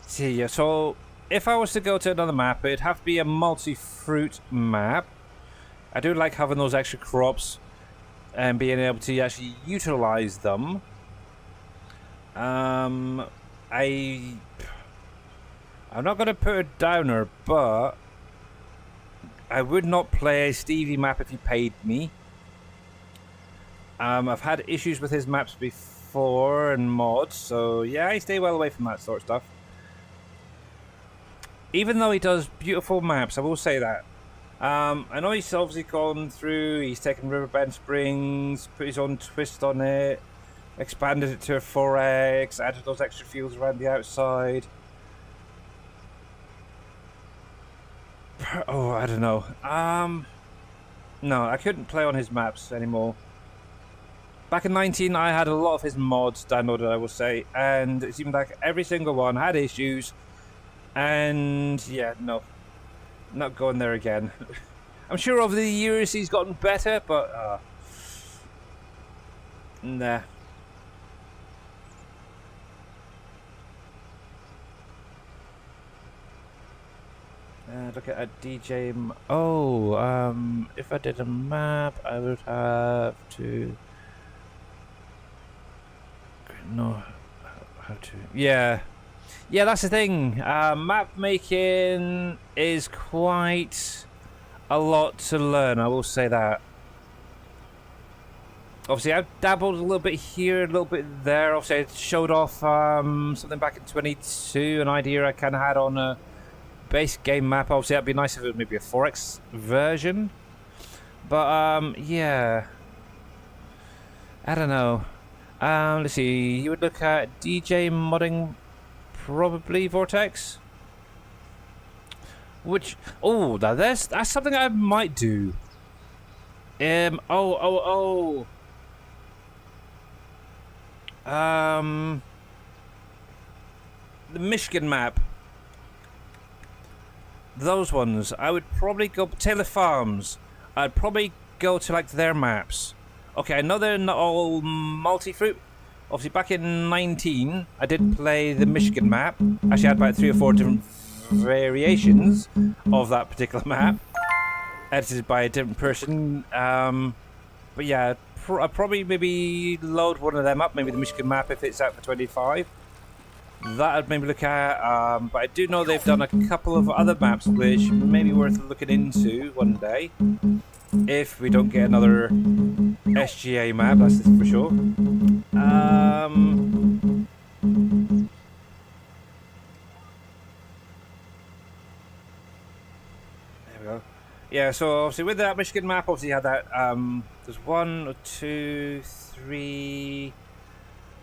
S2: see, so if I was to go to another map, it'd have to be a multi-fruit map. I do like having those extra crops and being able to actually utilize them. I'm not going to put a downer, but I would not play a Stevie map if he paid me. I've had issues with his maps before and mods, so yeah, I stay well away from that sort of stuff. Even though he does beautiful maps, I will say that. I know he's obviously gone through, he's taken Riverbend Springs, put his own twist on it, expanded it to a 4X, added those extra fields around the outside. Oh, I don't know. No, I couldn't play on his maps anymore. Back in 19, I had a lot of his mods downloaded, I will say, and it seemed like every single one had issues. And yeah, no, not going there again. I'm sure over the years he's gotten better, but nah. Look at a DJ. If I did a map, I would have to. No, how to? Yeah, that's the thing. Map making is quite a lot to learn. I will say that. Obviously, I've dabbled a little bit here, a little bit there. Obviously, I showed off something back in 22, an idea I kind of had on a base game map. Obviously, that'd be nice if it was maybe a 4X version. But yeah, I don't know. Let's see. You would look at DJ modding, probably Vortex. Which now that's something I might do. The Michigan map. Those ones. I would probably go Taylor Farms. I'd probably go to like their maps. Okay, I know they're not all multi-fruit. Obviously, back in 19, I did play the Michigan map. Actually, I had about 3 or 4 different variations of that particular map, edited by a different person. But yeah, I'd probably maybe load one of them up, maybe the Michigan map if it's out for 25. That I'd maybe look at, but I do know they've done a couple of other maps which may be worth looking into one day. If we don't get another SGA map, that's for sure. There we go. Yeah, so obviously with that Michigan map, obviously you had that, there's 1, 2, 3,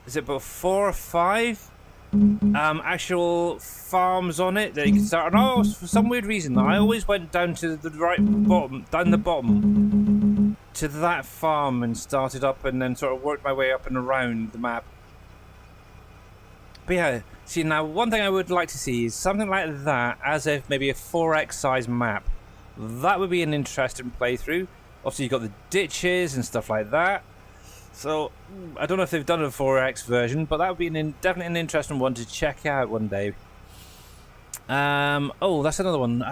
S2: is it about 4 or 5? Actual farms on it that you can start. And for some weird reason, I always went down to the down the bottom to that farm and started up and then sort of worked my way up and around the map. But yeah, see now one thing I would like to see is something like that as if maybe a 4X size map. That would be an interesting playthrough. Obviously you've got the ditches and stuff like that. So I don't know if they've done a 4X version, but that would be definitely an interesting one to check out one day. Oh, that's another one.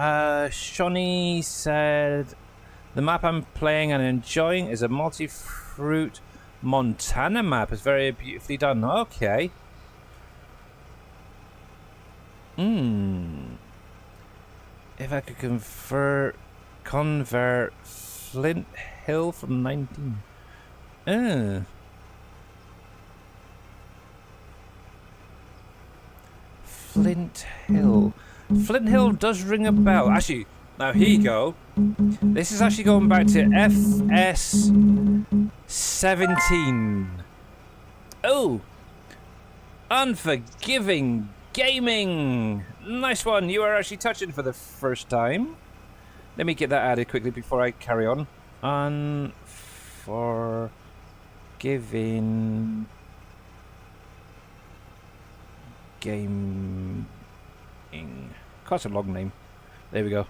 S2: Shawnee said the map I'm playing and enjoying is a multi-fruit Montana map. It's very beautifully done. Okay. If I could convert Flint Hill from 19. Flint Hill. Flint Hill does ring a bell. Actually, now here you go. This is actually going back to FS 17. Oh, Unforgiving Gaming. Nice one. You are actually touching for the first time. Let me get that added quickly before I carry on. Unforgiving Gaming. That's a long name. There we go.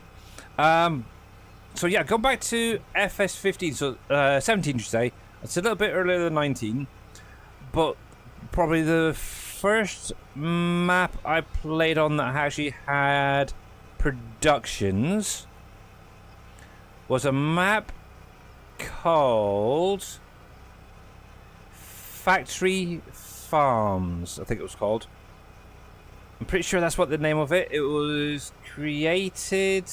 S2: So yeah, go back to FS15. So 17, you say. It's a little bit earlier than 19, but probably the first map I played on that actually had productions was a map called Factory Farms, I think it was called. I'm pretty sure that's what the name of it. It was created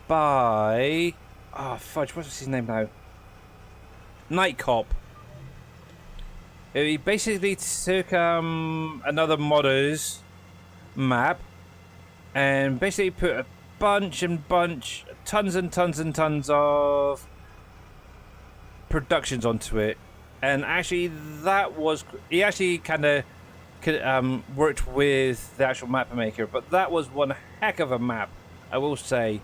S2: by... Oh, fudge, what's his name now? Night Cop. He basically took another modder's map and basically put a tons and tons of productions onto it. And actually, that was... He actually kind of worked with the actual map maker, but that was one heck of a map, I will say.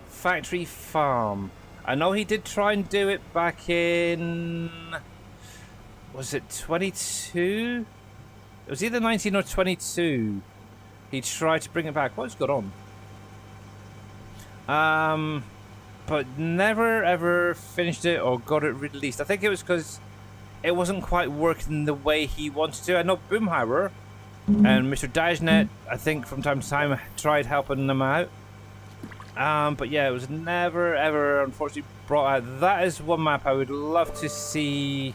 S2: Factory Farm. I know he did try and do it back in... Was it 22? It was either 19 or 22. He tried to bring it back. What's going on? But never ever finished it or got it released. I think it was because it wasn't quite working the way he wanted to. I know Boomhauer and Mr. Dajnet, I think from time to time, tried helping them out. But yeah, it was never ever unfortunately brought out. That is one map I would love to see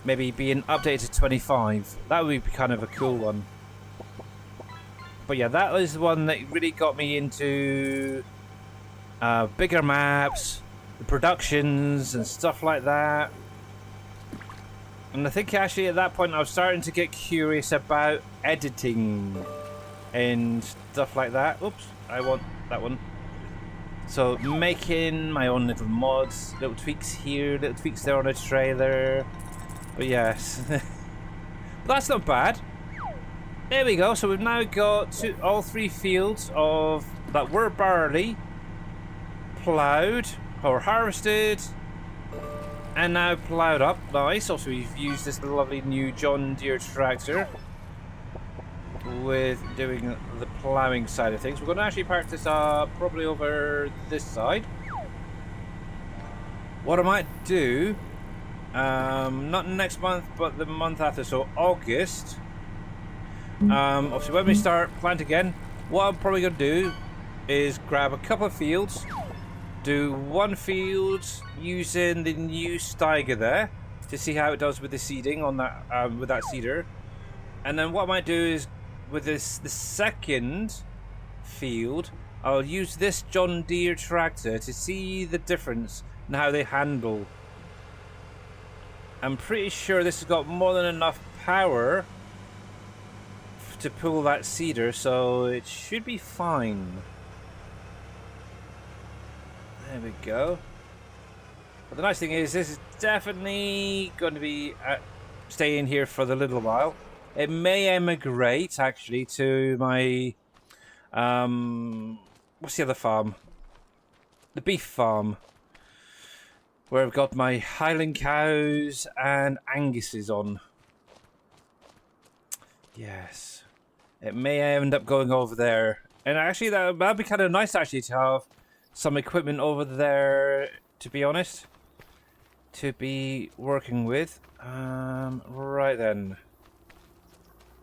S2: maybe being updated to 25. That would be kind of a cool one. But yeah, that was the one that really got me into bigger maps, the productions and stuff like that. And I think actually at that point I was starting to get curious about editing and stuff like that. Oops, I want that one. So making my own little mods, little tweaks here, little tweaks there on a trailer. But yes, that's not bad. There we go. So we've now got all 3 fields of that were barley ploughed or harvested and now ploughed up. Nice. Also, we've used this lovely new John Deere tractor with doing the ploughing side of things. We're going to actually park this probably over this side. What I might do, not next month, but the month after, so August. Obviously, when we start plant again, what I'm probably going to do is grab a couple of fields, do one field using the new Steiger there to see how it does with the seeding on that with that seeder, and then what I might do is with the second field, I'll use this John Deere tractor to see the difference in how they handle. I'm pretty sure this has got more than enough power to pull that seeder, so it should be fine. There we go. But the nice thing is, this is definitely going to be staying here for the little while. It may emigrate actually to my what's the other farm? The beef farm, where I've got my Highland cows and Angus's on. Yes, it may end up going over there, and actually that'd be kind of nice actually to have some equipment over there. To be honest, to be working with. Right then.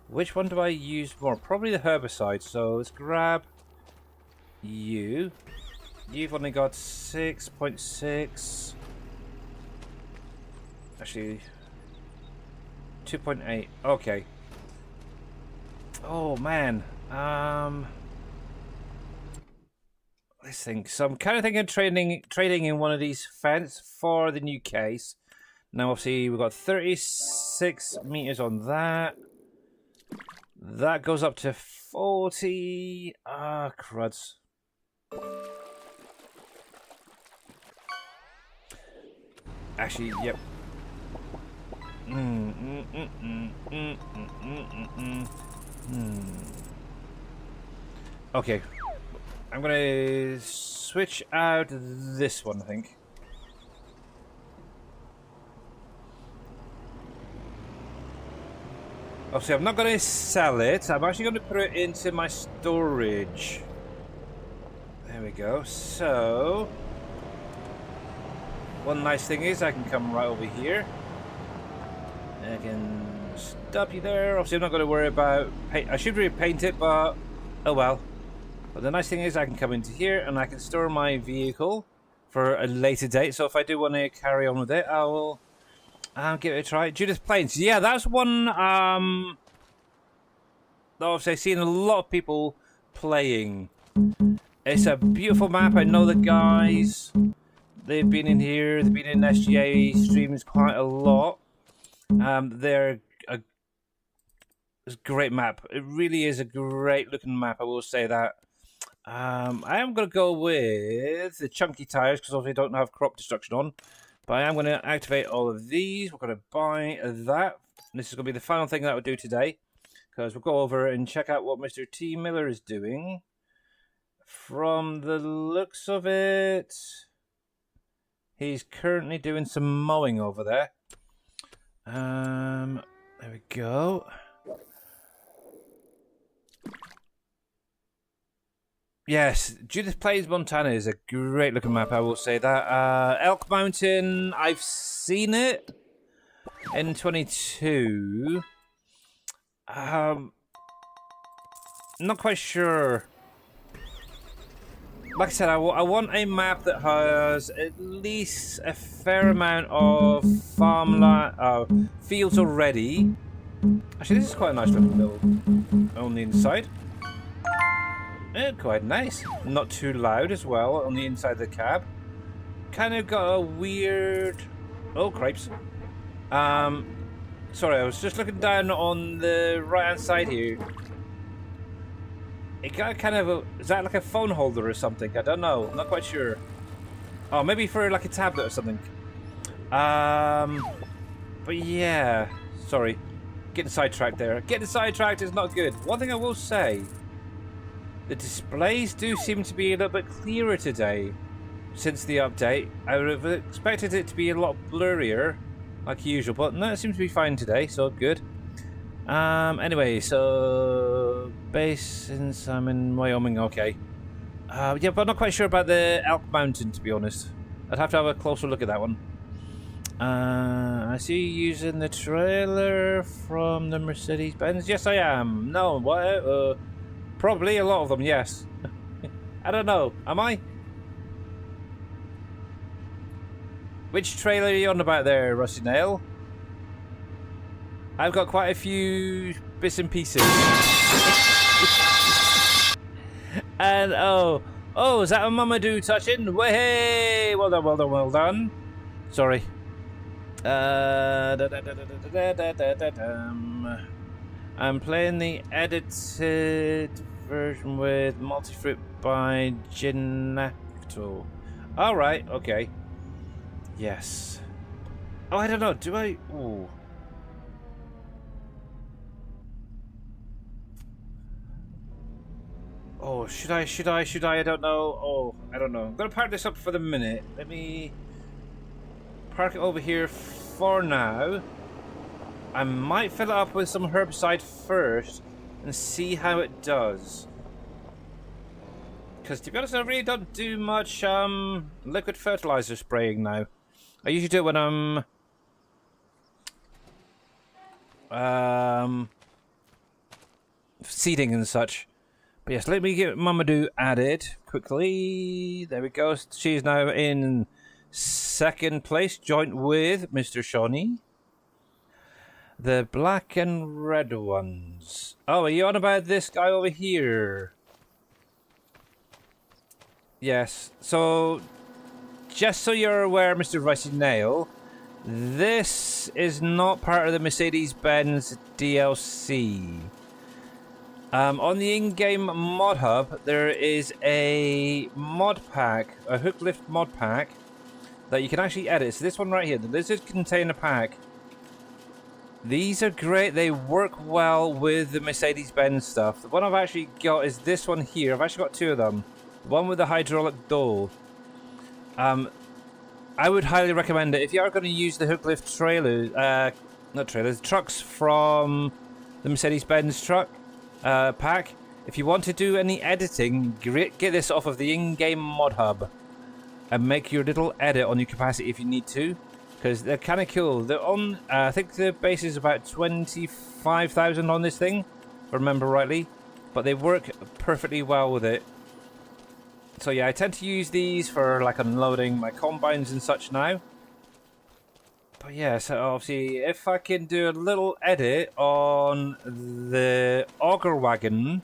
S2: Which one do I use more? Probably the herbicide. So let's grab you. You've only got 6.6. Actually, 2.8. Okay. Oh man. Let's think. So I'm kind of thinking of trading in one of these fence for the new case. Now obviously we've got 36 meters on that. That goes up to 40. Ah, cruds. Actually, yep. Okay. I'm gonna switch out this one, I think. Obviously, I'm not going to sell it. I'm actually going to put it into my storage. There we go. So, one nice thing is I can come right over here. I can stop you there. Obviously, I'm not going to worry about paint. I should repaint it, but oh well. But the nice thing is I can come into here and I can store my vehicle for a later date. So if I do want to carry on with it, I will give it a try. Judith Plains. Yeah, that's one that obviously I've seen a lot of people playing. It's a beautiful map. I know the guys. They've been in here. They've been in SGA streams quite a lot. They're it's a great map. It really is a great looking map, I will say that. I am going to go with the chunky tires because obviously I don't have crop destruction on. But I am going to activate all of these. We're going to buy that. And this is going to be the final thing that we'll do today. Because we'll go over and check out what Mr. T. Miller is doing. From the looks of it, he's currently doing some mowing over there. There we go. Yes, Judith Plains Montana is a great looking map, I will say that. Elk Mountain, I've seen it in 22. Not quite sure. Like I said, I want a map that has at least a fair amount of farmland, fields already. Actually, this is quite a nice looking build on the inside. Quite nice. Not too loud as well on the inside of the cab. Kind of got a weird... Oh, cripes. Sorry, I was just looking down on the right-hand side here. It got kind of a... Is that like a phone holder or something? I don't know. I'm not quite sure. Oh, maybe for like a tablet or something. But yeah. Sorry. Getting sidetracked there. Getting sidetracked is not good. One thing I will say... The displays do seem to be a little bit clearer today since the update. I would have expected it to be a lot blurrier, like usual, but no, it seems to be fine today, so good. Anyway, so basins, I'm in Wyoming, okay. Yeah, but I'm not quite sure about the Elk Mountain, to be honest. I'd have to have a closer look at that one. I see you using the trailer from the Mercedes-Benz. Yes, I am. No, what? Probably a lot of them, yes. I don't know. Am I? Which trailer are you on about there, Rusty Nail? I've got quite a few bits and pieces. And oh, is that a Mamadou touching? Way, well done, well done, well done. Sorry. I'm playing the edited version with Multifruit by Ginacto. Alright, okay. Yes. Oh, I don't know. Do I... Ooh. Oh, should I? I don't know. Oh, I don't know. I'm going to park this up for the minute. Let me park it over here for now. I might fill it up with some herbicide first and see how it does. Because to be honest, I really don't do much liquid fertilizer spraying now. I usually do it when I'm seeding and such. But yes, let me get Mamadou added quickly. There we go. She's now in second place, joint with Mr. Shawnee. The black and red ones. Oh, are you on about this guy over here? Yes. So, just so you're aware, Mr. Ricey Nail, this is not part of the Mercedes-Benz DLC. On the in-game mod hub, there is a mod pack, a hook lift mod pack, that you can actually edit. So this one right here, the Lizard Container Pack. These are great. They work well with the Mercedes-Benz stuff. The one I've actually got is this one here. I've actually got two of them. The one with the hydraulic door. I would highly recommend it. If you are going to use the hook lift trucks from the Mercedes-Benz truck pack, if you want to do any editing, get this off of the in-game mod hub and make your little edit on your capacity if you need to. Because they're kind of cool. They're on, I think the base is about 25,000 on this thing, if I remember rightly. But they work perfectly well with it. So yeah, I tend to use these for like unloading my combines and such now. But yeah, so obviously if I can do a little edit on the auger wagon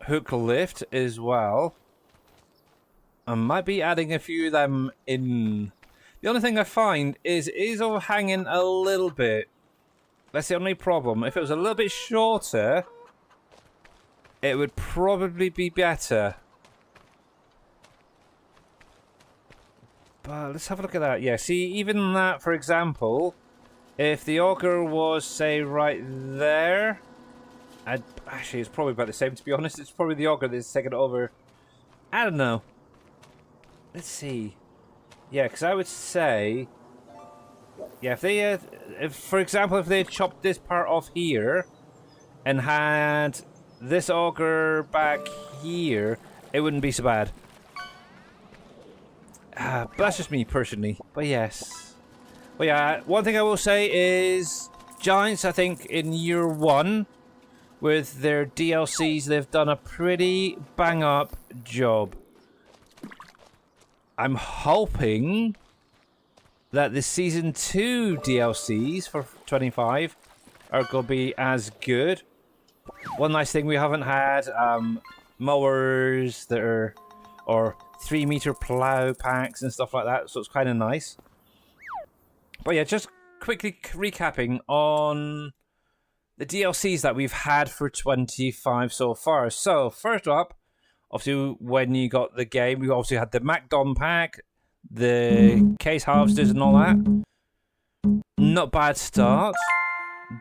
S2: hook lift as well, I might be adding a few of them in. The only thing I find is it is overhanging a little bit. That's the only problem. If it was a little bit shorter, it would probably be better. But let's have a look at that. Yeah, see, even that, for example, if the auger was, say, right there, actually, it's probably about the same, to be honest. It's probably the auger that's taken it over. I don't know. Let's see. Yeah, because I would say, yeah, if they had, for example, if they had chopped this part off here and had this auger back here, it wouldn't be so bad. But that's just me personally. But yes. But yeah, one thing I will say is Giants, I think, in year one with their DLCs, they've done a pretty bang up job. I'm hoping that the Season 2 DLCs for 25 are going to be as good. One nice thing, we haven't had mowers that are, or 3-meter plow packs and stuff like that, so it's kind of nice. But yeah, just quickly recapping on the DLCs that we've had for 25 so far. So, first up, obviously, when you got the game, we obviously had the MacDon pack, the case harvesters and all that. Not bad start.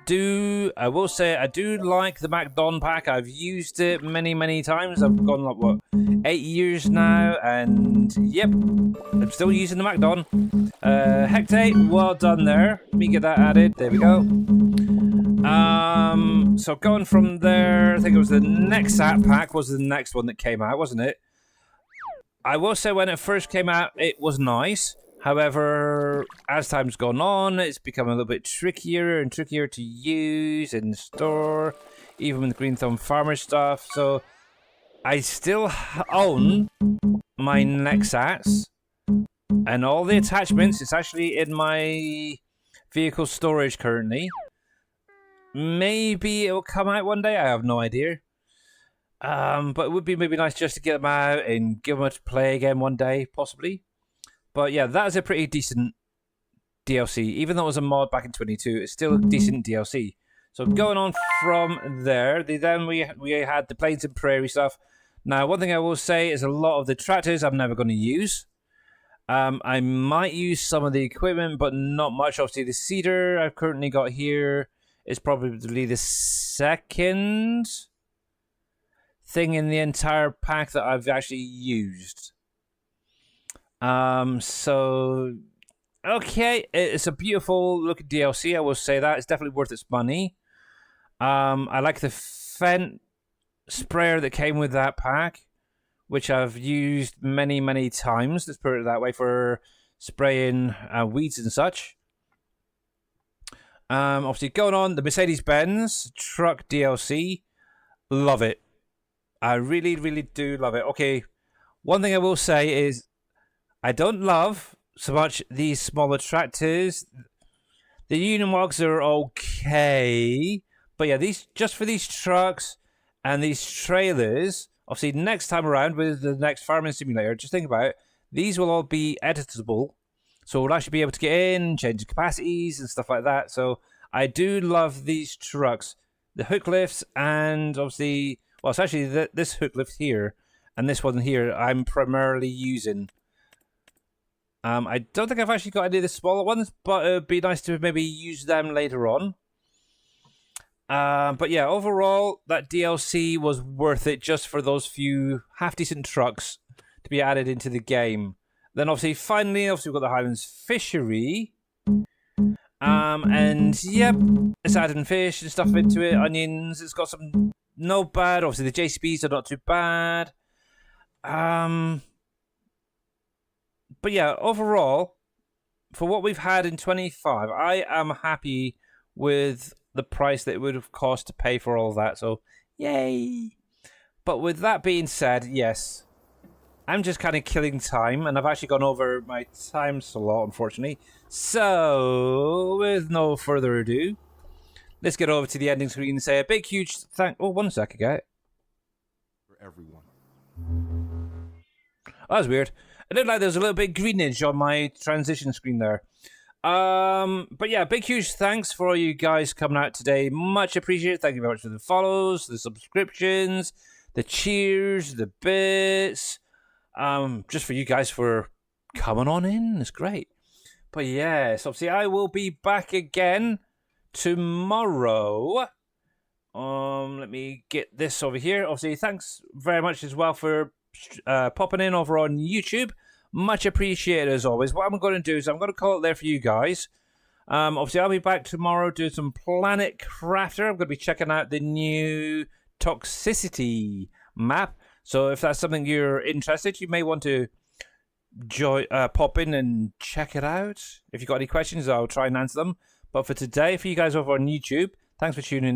S2: I will say, I do like the MacDon pack. I've used it many times. I've gone like, what, 8 years now, and yep, I'm still using the MacDon. Hectate, well done there. Let me get that added. There we go. So going from there, I think it was the Nexat pack was the next one that came out, wasn't it? I will say when it first came out, it was nice. However, as time's gone on, it's become a little bit trickier and trickier to use and store, even with Green Thumb Farmer stuff. So I still own my Nexats and all the attachments. It's actually in my vehicle storage currently. Maybe it will come out one day. I have no idea. But it would be maybe nice just to get them out and give them a play again one day, possibly. But yeah, that is a pretty decent DLC. Even though it was a mod back in 22, it's still a decent DLC. So going on from there, then we had the Plains and Prairie stuff. Now, one thing I will say is a lot of the tractors I'm never going to use. I might use some of the equipment, but not much. Obviously, the Cedar I've currently got here is probably the second thing in the entire pack that I've actually used. So, okay, it's a beautiful looking DLC, I will say that. It's definitely worth its money. I like the Fendt sprayer that came with that pack, which I've used many times, let's put it that way, for spraying weeds and such. Obviously, going on, the Mercedes-Benz truck DLC. Love it. I really, really do love it. Okay, one thing I will say is I don't love so much these smaller tractors. The Union Walks are okay. But yeah, these just for these trucks and these trailers, obviously next time around with the next farming simulator, just think about it, these will all be editable. So we'll actually be able to get in, change the capacities and stuff like that. So I do love these trucks. The hook lifts and obviously, well, it's actually this hook lift here and this one here I'm primarily using. I don't think I've actually got any of the smaller ones, but it would be nice to maybe use them later on. But yeah, overall, that DLC was worth it just for those few half-decent trucks to be added into the game. Then finally, we've got the Highlands Fishery. And yep, it's adding fish and stuff into it, onions. It's got some no bad. Obviously, the JCBs are not too bad. But yeah, overall, for what we've had in 25, I am happy with the price that it would have cost to pay for all of that. So, yay! But with that being said, yes, I'm just kind of killing time, and I've actually gone over my time slot, unfortunately. So, with no further ado, let's get over to the ending screen and say a big, huge thank. Oh, 1 sec, okay.
S3: For everyone.
S2: Oh, that was weird. I looked like there was a little bit of greenage on my transition screen there. But yeah, big huge thanks for all you guys coming out today. Much appreciated. Thank you very much for the follows, the subscriptions, the cheers, the bits. Just for you guys for coming on in. It's great. But yes, obviously I will be back again tomorrow. Let me get this over here. Obviously, thanks very much as well for popping in over on YouTube. Much appreciated as always. What I'm going to do is I'm going to call it there for you guys. Obviously, I'll be back tomorrow doing some Planet Crafter. I'm going to be checking out the new Toxicity map. So if that's something you're interested, you may want to pop in and check it out. If you've got any questions, I'll try and answer them. But for today, for you guys over on YouTube, thanks for tuning in.